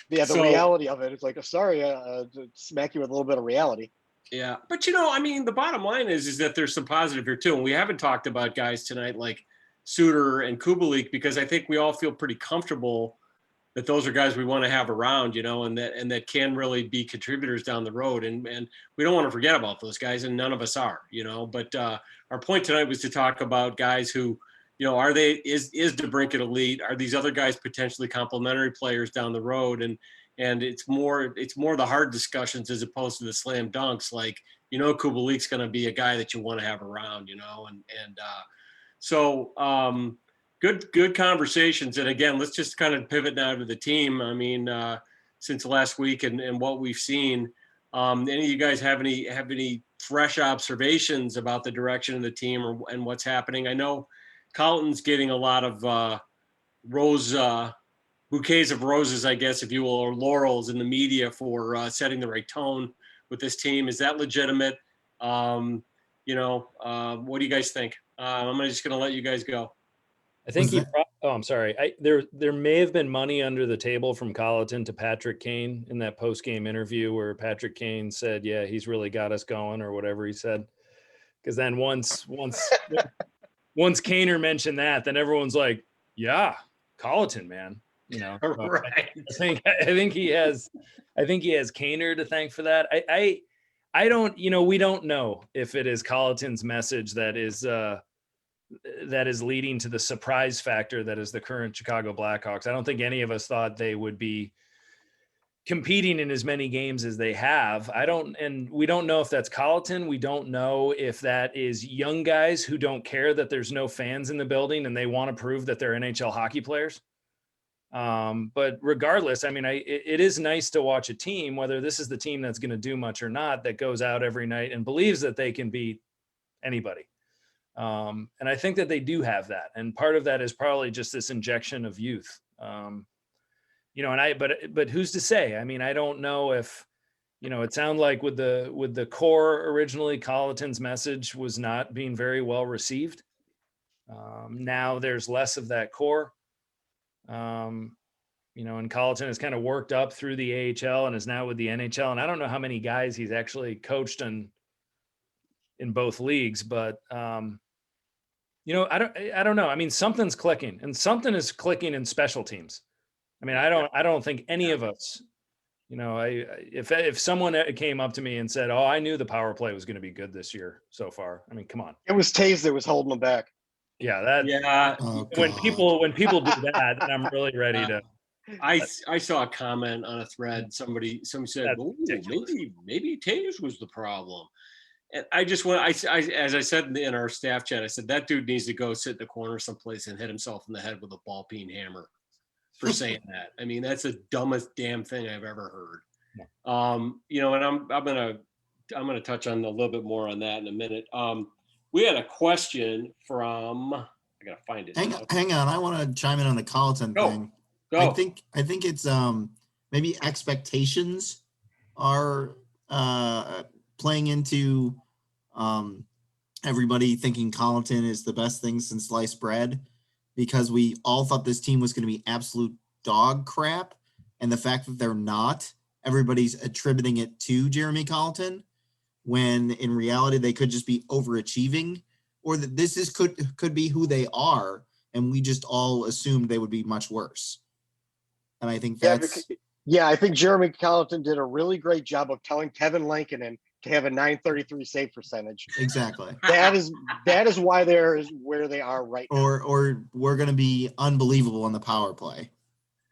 Yeah, the So- reality of it. It's like, sorry, to smack you with a little bit of reality. Yeah, but I mean, the bottom line is that there's some positive here too, and we haven't talked about guys tonight like Suter and Kubalik because I think we all feel pretty comfortable that those are guys we want to have around, and that can really be contributors down the road, and we don't want to forget about those guys, and none of us are, But our point tonight was to talk about guys who, is Debrincat elite? Are these other guys potentially complementary players down the road? And it's more the hard discussions as opposed to the slam dunks. Like, Kubalik's going to be a guy that you want to have around, so good conversations. And again, let's just kind of pivot now to the team. I mean, since last week and what we've seen, any of you guys have any fresh observations about the direction of the team and what's happening? I know Colliton's getting a lot of bouquets of roses, I guess, if you will, or laurels in the media for setting the right tone with this team. Is that legitimate? What do you guys think? I'm just going to let you guys go. I think I'm sorry. There may have been money under the table from Colliton to Patrick Kane in that post-game interview where Patrick Kane said, yeah, he's really got us going, or whatever he said. Because then once Kaner mentioned that, then everyone's like, yeah, Colliton, man. Right. I think he has Kaner to thank for that. I don't, we don't know if it is Colliton's message that is leading to the surprise factor that is the current Chicago Blackhawks. I don't think any of us thought they would be competing in as many games as they have. And we don't know if that's Colliton. We don't know if that is young guys who don't care that there's no fans in the building and they want to prove that they're NHL hockey players. But regardless, I mean, it is nice to watch a team, whether this is the team that's going to do much or not, that goes out every night and believes that they can beat anybody. And I think that they do have that. And part of that is probably just this injection of youth. But who's to say? I mean, I don't know if, it sounded like with the core originally, Colliton's message was not being very well received. Now there's less of that core. And Colliton has kind of worked up through the AHL and is now with the NHL. And I don't know how many guys he's actually coached in both leagues, but I don't know. I mean, something's clicking, and something is clicking in special teams. I mean, I don't think any of us, if someone came up to me and said, "Oh, I knew the power play was going to be good this year so far." I mean, come on. It was Taves that was holding them back. Yeah, when people do that, then I'm really ready to. I saw a comment on a thread. Somebody said, maybe Taves was the problem. And I just as I said in our staff chat, I said that dude needs to go sit in the corner someplace and hit himself in the head with a ball peen hammer for saying that. I mean, that's the dumbest damn thing I've ever heard. And I'm gonna touch on a little bit more on that in a minute. We had a question from, I gotta find it. Hang on, I want to chime in on the Colliton thing. Go. I think it's maybe expectations are playing into everybody thinking Colliton is the best thing since sliced bread, because we all thought this team was going to be absolute dog crap, and the fact that they're not, everybody's attributing it to Jeremy Colliton, when in reality they could just be overachieving, or that this could be who they are, and we just all assumed they would be much worse. And I think that's I think Jeremy Colliton did a really great job of telling Kevin Lankinen to have a .933 save percentage. Exactly. That is why they're where they are right now. Or we're going to be unbelievable on the power play.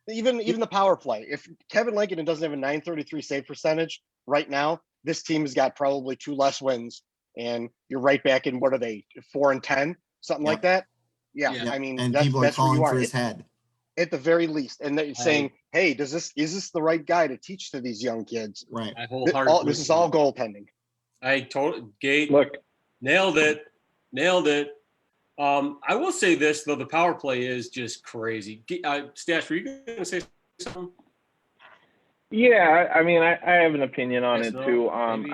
Even the power play. If Kevin Lankinen doesn't have a .933 save percentage right now, this team has got probably 2 less wins, and you're right back in, what are they, 4-10, something like that? Yeah. I mean, and people are calling for his head at the very least, and they're saying, "Hey, is this the right guy to teach to these young kids?" Right. This is all goaltending. Gate. Look, nailed it. I will say this though: the power play is just crazy. Stache, were you going to say something? Yeah, I mean, I have an opinion on it too. I'm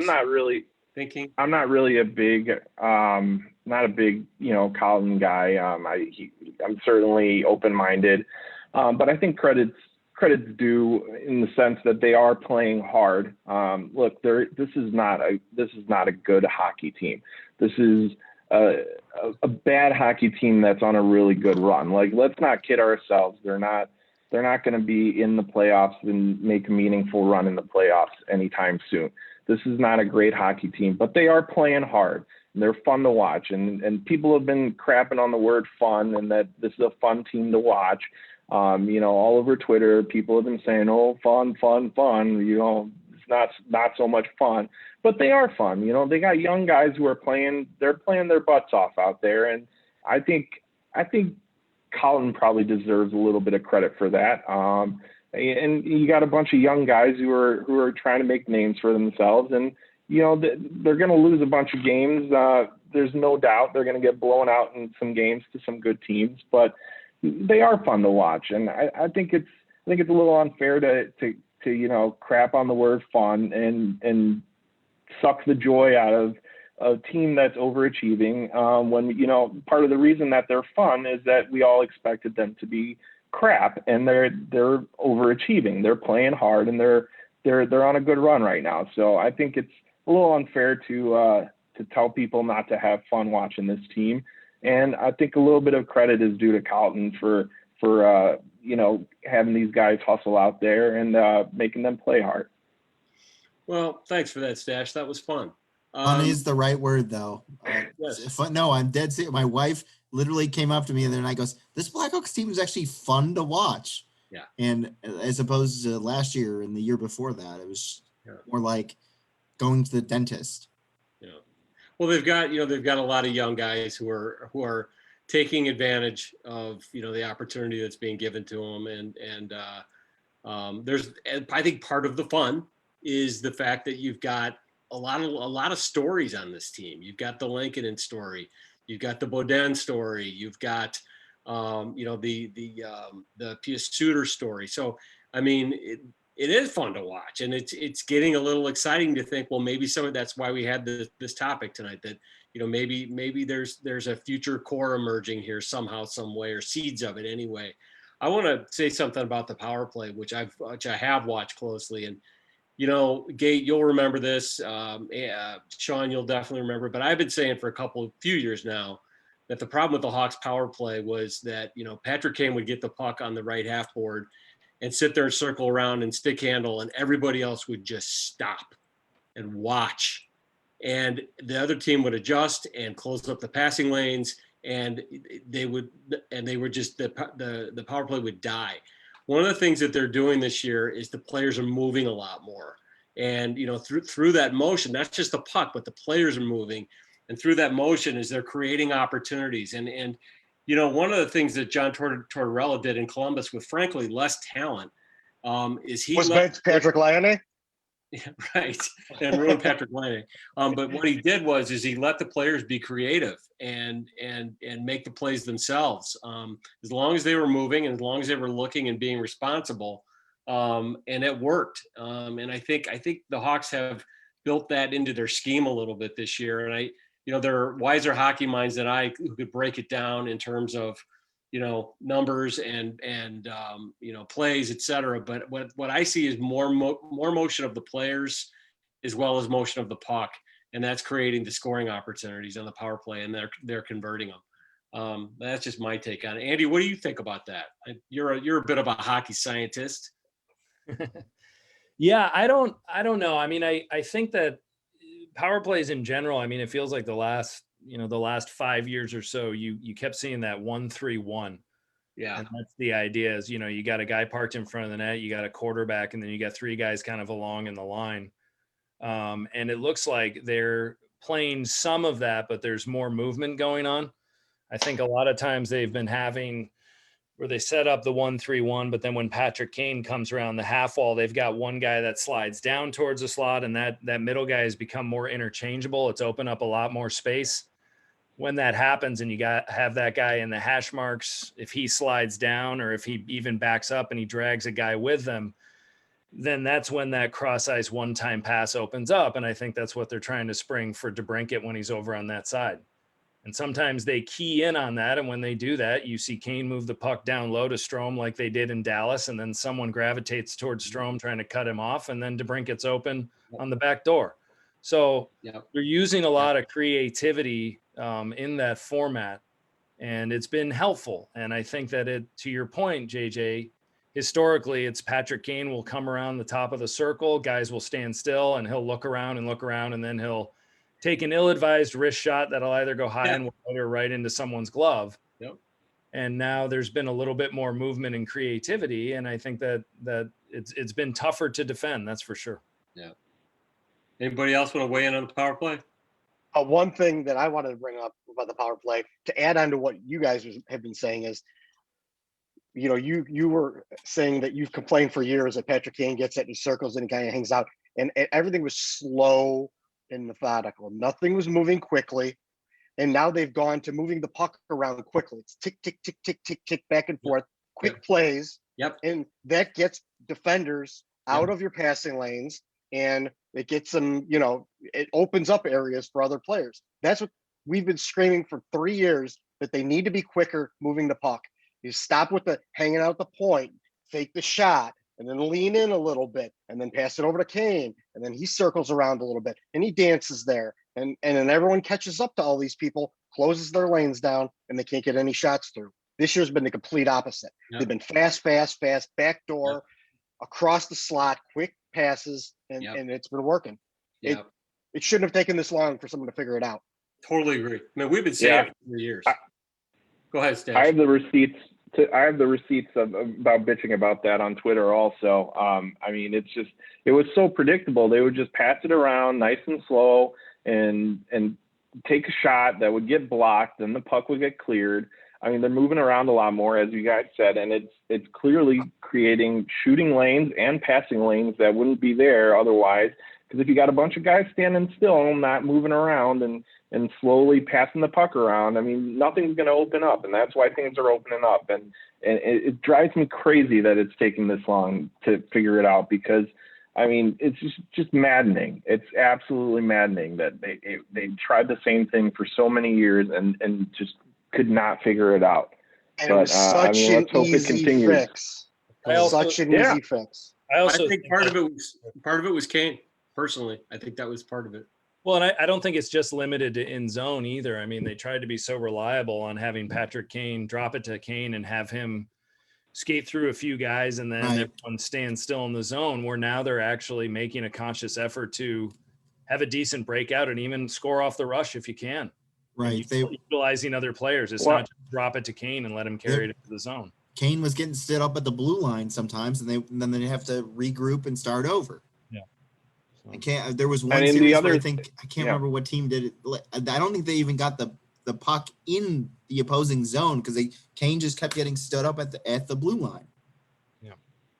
not really. thinking? I'm not really a big, not a big, Colliton guy. I'm certainly open-minded, but I think credit's due in the sense that they are playing hard. Look, this is not a good hockey team. This is a bad hockey team that's on a really good run. Like, let's not kid ourselves. They're not going to be in the playoffs and make a meaningful run in the playoffs anytime soon. This is not a great hockey team, but they are playing hard and they're fun to watch. And people have been crapping on the word fun and that this is a fun team to watch. All over Twitter, people have been saying, "Oh, fun, fun, fun." It's not so much fun, but they are fun. They got young guys who are playing. They're playing their butts off out there, and I think Colliton probably deserves a little bit of credit for that. And you got a bunch of young guys who are trying to make names for themselves, and they're going to lose a bunch of games. There's no doubt they're going to get blown out in some games to some good teams, but they are fun to watch. And I think it's a little unfair to crap on the word fun and suck the joy out of a team that's overachieving. When part of the reason that they're fun is that we all expected them to be crap, and they're overachieving. They're playing hard, and they're on a good run right now. So I think it's a little unfair to tell people not to have fun watching this team. And I think a little bit of credit is due to Colliton for having these guys hustle out there and making them play hard. Well, thanks for that, Stache. That was fun. Fun is the right word, though. Yes. Fun, no, I'm dead serious. My wife literally came up to me the other night and goes, "This Blackhawks team is actually fun to watch." Yeah. And as opposed to last year and the year before that, it was more like going to the dentist. Yeah. Well, they've got a lot of young guys who are taking advantage of the opportunity that's being given to them, and I think part of the fun is the fact that you've got a lot of stories on this team. You've got the Lankinen story, you've got the Beaudin story, you've got the Pius Suter story. So I mean, it is fun to watch, and it's getting a little exciting to think, well, maybe that's why we had this topic tonight, that maybe there's a future core emerging here somehow, some way, or seeds of it anyway. I want to say something about the power play, which I have watched closely, and Gate, you'll remember this. Sean, you'll definitely remember. But I've been saying for a few years now that the problem with the Hawks power play was that Patrick Kane would get the puck on the right half board and sit there and circle around and stick handle, and everybody else would just stop and watch, and the other team would adjust and close up the passing lanes, and the power play would die. One of the things that they're doing this year is the players are moving a lot more. And, through that motion, not just the puck, but the players are moving. And through that motion is they're creating opportunities. And one of the things that John Tortorella did in Columbus with, frankly, less talent is he was Patrick Laine. Right, and ruined Patrick Laine. But what he did was he let the players be creative and make the plays themselves. As long as they were moving and as long as they were looking and being responsible, and it worked. And I think the Hawks have built that into their scheme a little bit this year. And there are wiser hockey minds than I who could break it down in terms of numbers and plays, et cetera. But what I see is more motion of the players as well as motion of the puck. And that's creating the scoring opportunities on the power play, and they're converting them. That's just my take on it. Andy, what do you think about that? You're a bit of a hockey scientist. Yeah, I don't know. I mean, I think that power plays in general, I mean, it feels like the last 5 years or so, you kept seeing that 1-3-1. Yeah. And that's the idea is, you got a guy parked in front of the net, you got a quarterback, and then you got three guys kind of along in the line. And it looks like they're playing some of that, but there's more movement going on. I think a lot of times they've been having where they set up the 1-3-1, but then when Patrick Kane comes around the half wall, they've got one guy that slides down towards the slot, and that middle guy has become more interchangeable. It's opened up a lot more space. When that happens and you have that guy in the hash marks, if he slides down or if he even backs up and he drags a guy with them, then that's when that cross ice one-time pass opens up. And I think that's what they're trying to spring for Debrincat when he's over on that side. And sometimes they key in on that. And when they do that, you see Kane move the puck down low to Strome like they did in Dallas. And then someone gravitates towards Strome trying to cut him off. And then Debrincat's open on the back door. So they're using a lot of creativity in that format. And it's been helpful. And I think that to your point, JJ, historically, it's Patrick Kane will come around the top of the circle. Guys will stand still and he'll look around, and then he'll take an ill-advised wrist shot that'll either go high and wide or right into someone's glove. Yep. And now there's been a little bit more movement and creativity. And I think that it's been tougher to defend. That's for sure. Yeah. Anybody else want to weigh in on the power play? One thing that I wanted to bring up about the power play, to add on to what you guys have been saying, is, you were saying that you've complained for years that Patrick Kane gets it in circles and he kind of hangs out, and everything was slow and methodical. Nothing was moving quickly. And now they've gone to moving the puck around quickly. It's tick, tick, tick, tick, tick, tick, back and forth, quick plays. Yep. And that gets defenders out of your passing lanes, and it gets them, it opens up areas for other players. That's what we've been screaming for 3 years, that they need to be quicker moving the puck. You stop with the hanging out the point, fake the shot, and then lean in a little bit, and then pass it over to Kane, and then he circles around a little bit, and he dances there, and then everyone catches up to all these people, closes their lanes down, and they can't get any shots through. This year's been the complete opposite. Yep. They've been fast, backdoor, across the slot, quick passes, and it's been working. Yep. It shouldn't have taken this long for someone to figure it out. Totally agree. I mean, we've been saying it for years. Go ahead, Stache. I have the receipts. I have the receipts about bitching about that on Twitter also. I mean, it was so predictable. They would just pass it around nice and slow and take a shot that would get blocked, and the puck would get cleared. I mean, they're moving around a lot more, as you guys said, and it's clearly creating shooting lanes and passing lanes that wouldn't be there otherwise. Because if you got a bunch of guys standing still, not moving around and slowly passing the puck around, I mein, nothing's going to open up, and that's why things are opening up. And it drives me crazy that it's taking this long to figure it out, because, I mean, it's just maddening. It's absolutely maddening that they tried the same thing for so many years and just could not figure it out. And it was such an easy fix. Easy fix. I think part of it was Kane. Personally, I think that was part of it. Well, and I don't think it's just limited to in zone either. I mean, they tried to be so reliable on having Patrick Kane drop it to Kane and have him skate through a few guys and then everyone stand still in the zone, where now they're actually making a conscious effort to have a decent breakout and even score off the rush if you can. Right. Utilizing other players. It's not just drop it to Kane and let him carry it into the zone. Kane was getting stood up at the blue line sometimes, and then they have to regroup and start over. There was one series where I can't remember what team did it. I don't think they even got the puck in the opposing zone, because Kane just kept getting stood up at the blue line. Yeah.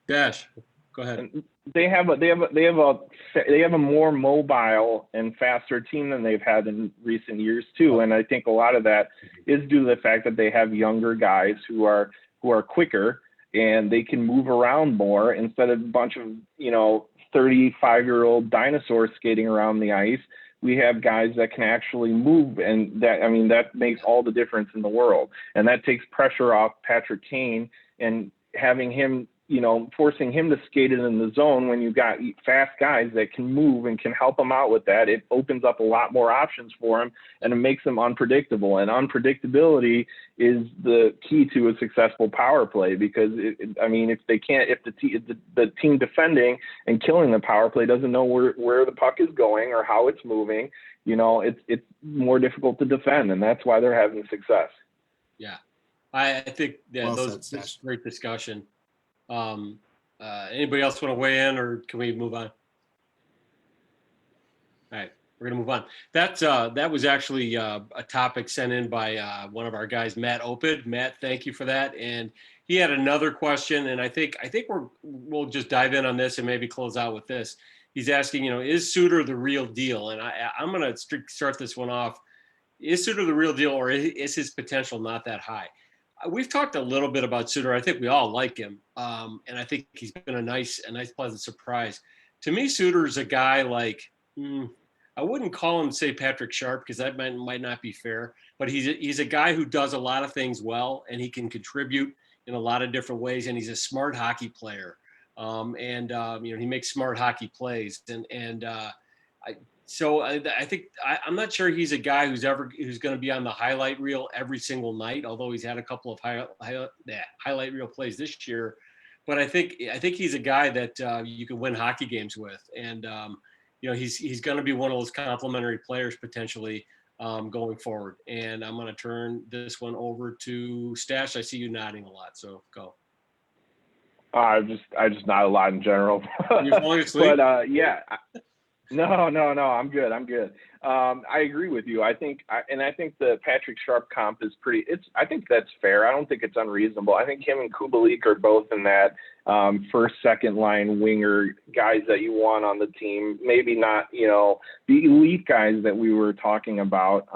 Dash, go ahead. They have a more mobile and faster team than they've had in recent years too, and I think a lot of that is due to the fact that they have younger guys who are quicker, and they can move around more instead of a bunch of 35-year-old dinosaurs skating around the ice. We have guys that can actually move, and that makes all the difference in the world. And that takes pressure off Patrick Kane, and having him, forcing him to skate it in the zone when you've got fast guys that can move and can help him out with that. It opens up a lot more options for him, and it makes him unpredictable. And unpredictability is the key to a successful power play, because if the team defending and killing the power play doesn't know where the puck is going or how it's moving, it's more difficult to defend, and that's why they're having success. Yeah, I think That's great discussion. Anybody else want to weigh in, or can we move on? All right, we're going to move on. That was actually a topic sent in by one of our guys, Matt Opid. Matt, thank you for that. And he had another question, and I think we'll just dive in on this and maybe close out with this. He's asking, is Suter the real deal? And I'm going to start this one off. Is Suter the real deal, or is his potential not that high? we've talked a little bit about Suter. I think we all like him, and I think he's been a nice pleasant surprise. To me, Suter's a guy like I wouldn't call him, say, Patrick Sharp, because that might not be fair. But he's a guy who does a lot of things well, and he can contribute in a lot of different ways. And he's a smart hockey player, he makes smart hockey plays. So I think I'm not sure he's a guy who's going to be on the highlight reel every single night, although he's had a couple of highlight reel plays this year. But I think he's a guy that you can win hockey games with, and he's going to be one of those complementary players potentially going forward. And I'm going to turn this one over to Stache. I see you nodding a lot, so go. I just nod a lot in general. You're falling asleep? But yeah. No, I'm good. I agree with you. I think the Patrick Sharp comp is I think that's fair. I don't think it's unreasonable. I think him and Kubalik are both in that first, second line winger guys that you want on the team. Maybe not, the elite guys that we were talking about,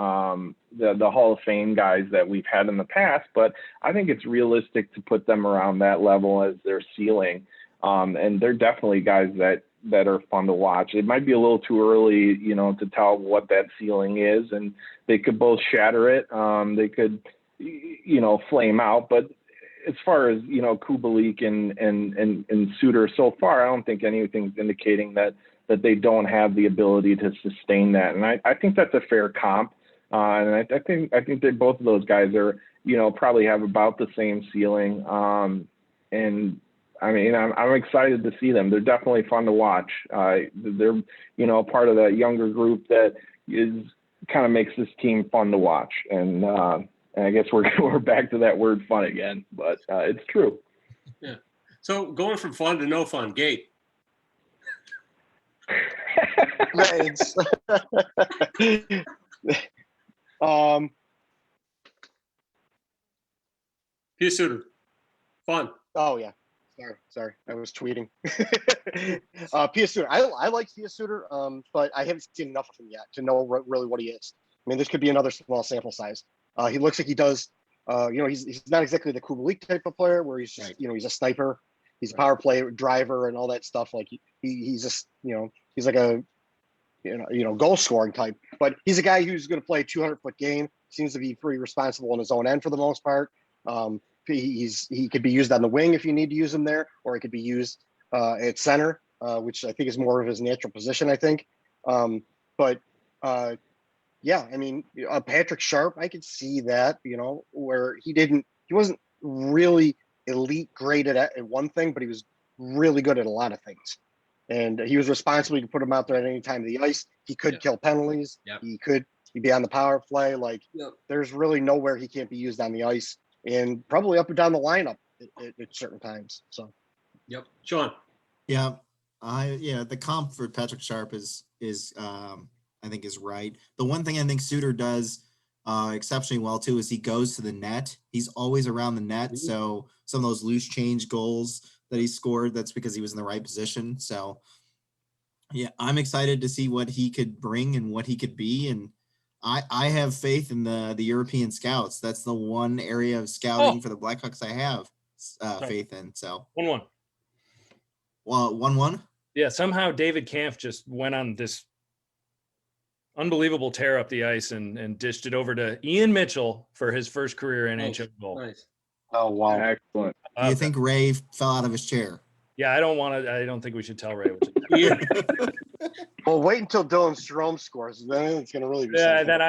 the Hall of Fame guys that we've had in the past, but I think it's realistic to put them around that level as their ceiling. And they're definitely guys that are fun to watch. It might be a little too early, to tell what that ceiling is, and they could both shatter it. They could, flame out. But as far as, Kubalik and Suter so far, I don't think anything's indicating that they don't have the ability to sustain that. And I think that's a fair comp. And I think that both of those guys are, probably have about the same ceiling. And I mean, I'm excited to see them. They're definitely fun to watch. They're, part of that younger group that kind of makes this team fun to watch. And I guess we're back to that word fun again, but it's true. Yeah. So going from fun to no fun, Gate. Thanks. P. Suter. Fun. Oh yeah. Sorry. I was tweeting. Pia Suter. I like Pia Suter, but I haven't seen enough of him yet to know really what he is. I mean, this could be another small sample size. He looks like he does. He's not exactly the Kubalik type of player where he's just, Right. He's a sniper, he's a power play driver and all that stuff. Like he's just, he's like a, goal scoring type. But he's a guy who's going to play a 200-foot game. Seems to be pretty responsible on his own end for the most part. He could be used on the wing if you need to use him there, or he could be used at center, which I think is more of his natural position, I think. Yeah, I mean, Patrick Sharp, I could see that, where he wasn't really elite great at one thing, but he was really good at a lot of things. And he was responsible. You could put him out there at any time of the ice. He could kill penalties. Yep. He'd be on the power play. Yep. There's really nowhere he can't be used on the ice, and probably up and down the lineup at certain times. So, yep. Sean. Yeah, the comp for Patrick Sharp is I think is right. The one thing I think Suter does exceptionally well too is he goes to the net. He's always around the net. Mm-hmm. So some of those loose change goals that he scored, that's because he was in the right position. So yeah, I'm excited to see what he could bring and what he could be. And I have faith in the European scouts. That's the one area of scouting for the Blackhawks I have faith in. So 1-1. Well, 1-1. Yeah, somehow David Kampf just went on this unbelievable tear up the ice and dished it over to Ian Mitchell for his first career NHL goal. Nice. oh wow, Excellent. Do you think Ray fell out of his chair? Yeah, I don't think we should tell Ray. Yeah. well, wait until Dylan Strome scores. Then it's gonna really be. Yeah, something. then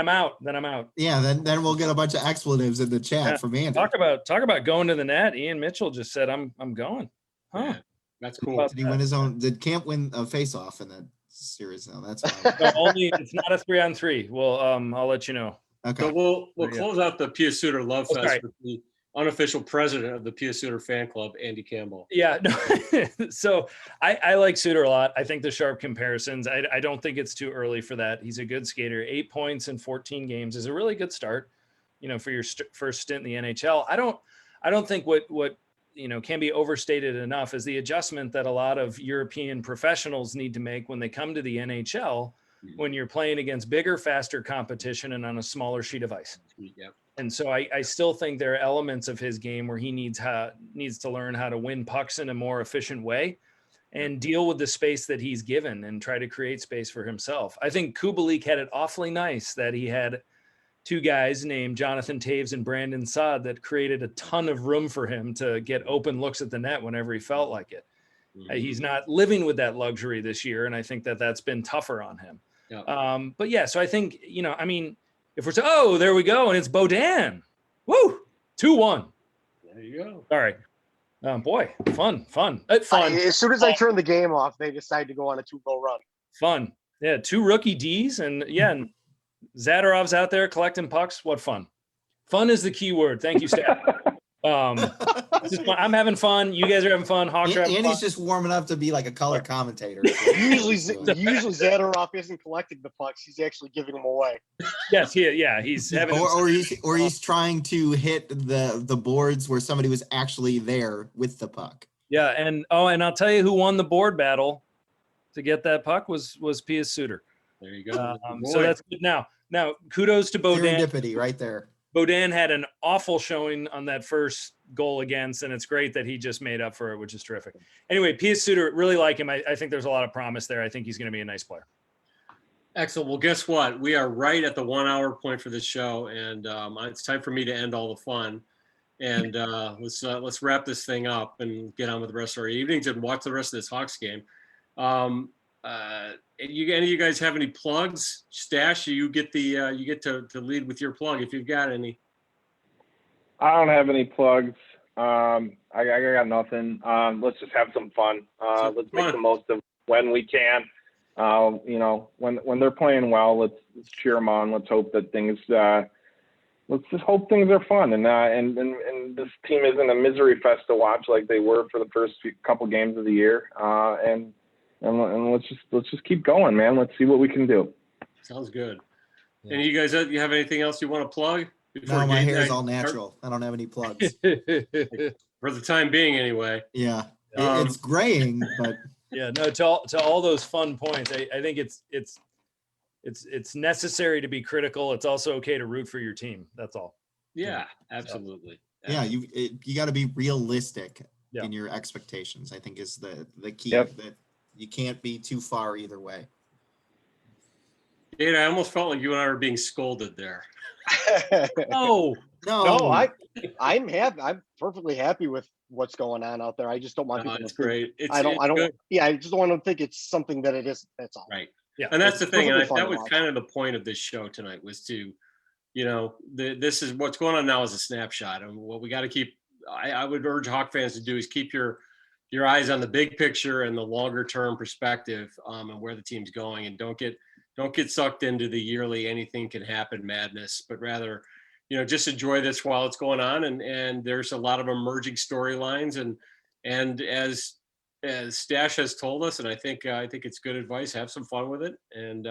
I'm out. Yeah, then we'll get a bunch of expletives in the chat from Andy. Talk about going to the net. Ian Mitchell just said, "I'm going." Huh? Yeah, that's cool. Did he win his own? Did Camp win a face-off in that series? No, that's fine. So it's not a 3-on-3. Well, I'll let you know. Okay. So we'll close out the Pia Suter Love Fest right. with the unofficial president of the Pia Suter fan club, Andy Campbell. Yeah, no. So I like Suter a lot. I think the Sharp comparisons, I don't think it's too early for that. He's a good skater. 8 points in 14 games is a really good start, for your first stint in the NHL. I don't think what can be overstated enough is the adjustment that a lot of European professionals need to make when they come to the NHL when you're playing against bigger, faster competition and on a smaller sheet of ice. Yep. And so I still think there are elements of his game where he needs to learn how to win pucks in a more efficient way and deal with the space that he's given and try to create space for himself. I think Kubalik had it awfully nice that he had two guys named Jonathan Taves and Brandon Saad that created a ton of room for him to get open looks at the net whenever he felt like it. He's not living with that luxury this year, and I think that that's been tougher on him. Yep. But yeah, so I think, if we're there we go, and it's Beaudin. Woo! 2-1. There you go. All right. Boy, fun. Fun. As soon as I turned the game off, they decided to go on a 2-goal run. Fun. Yeah, 2 rookie Ds, and and Zadorov's out there collecting pucks. What fun. Fun is the key word. Thank you, Stache. I'm having fun. You guys are having fun. Hawks are having Andy's fun. just warming up to be like a color commentator. Usually Zadorov isn't collecting the pucks; he's actually giving them away. Yes, he's having or he's trying to hit the boards where somebody was actually there with the puck. Yeah, and I'll tell you who won the board battle to get that puck was Pius Suter. There you go. So that's good. Now kudos to Beaudin. Serendipity right there. Beaudin had an awful showing on that first goal against, and it's great that he just made up for it, which is terrific. Anyway, Pius Suter, really like him. I think there's a lot of promise there. I think he's going to be a nice player. Excellent. Well, guess what? We are right at the 1 hour point for this show, and it's time for me to end all the fun. And let's wrap this thing up and get on with the rest of our evenings and watch the rest of this Hawks game. Any of you guys have any plugs? Stache, you get to lead with your plug if you've got any. I don't have any plugs. I got nothing. Let's just have some fun. Let's make the most of when we can. When they're playing well, let's cheer them on. Let's hope that things. Let's just hope things are fun, and this team isn't a misery fest to watch like they were for the first couple games of the year. And let's just keep going, man. Let's see what we can do. Sounds good. Yeah. And you guys, you have anything else you want to plug? No, my hair is all natural. I don't have any plugs. For the time being, anyway. Yeah, it's graying, but yeah, no. To all those fun points, I think it's necessary to be critical. It's also okay to root for your team. That's all. Yeah, absolutely. Yeah, you got to be realistic in your expectations. I think is the key. Yep. That you can't be too far either way. Dave, I almost felt like you and I were being scolded there. No, I'm happy. I'm perfectly happy with what's going on out there. I just don't want people it's to think, great. I don't. Yeah, I just don't want to think it's something that it is. That's all. Right. Yeah. And that's the thing. And perfectly fun that to was watch. kind of the point of this show tonight was to, this is what's going on now is a snapshot. And what we got to keep, I would urge Hawk fans to do is keep your eyes on the big picture and the longer term perspective and where the team's going, and don't get sucked into the yearly anything can happen madness, but rather, just enjoy this while it's going on. And there's a lot of emerging storylines and as Stache has told us, and I think it's good advice, have some fun with it. And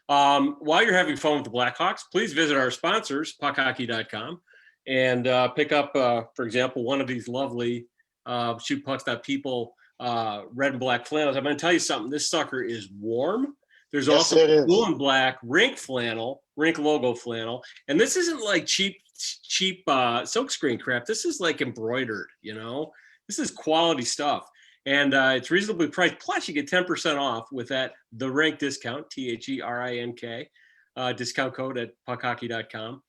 while you're having fun with the Blackhawks, please visit our sponsors, puckhockey.com, and pick up, for example, one of these lovely shootpucks.people red and black flannels. I'm going to tell you something. This sucker is warm. There's also blue and black Rink flannel, Rink logo flannel. And this isn't like cheap silkscreen crap. This is like embroidered, This is quality stuff. And it's reasonably priced. Plus, you get 10% off with that The Rink discount, THERINK, discount code at puckhockey.com.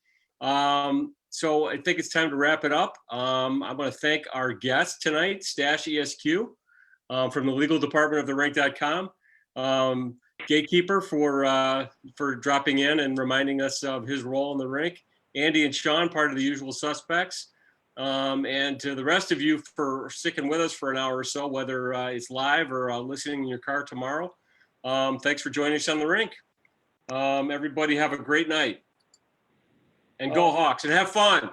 So I think it's time to wrap it up. I'm going to thank our guest tonight, Stache ESQ, from the legal department of therink.com. Gatekeeper for dropping in and reminding us of his role in the rink. Andy and Sean, part of the usual suspects. And to the rest of you for sticking with us for an hour or so, whether it's live or listening in your car tomorrow. Thanks for joining us on the rink. Everybody have a great night. And go Hawks and have fun.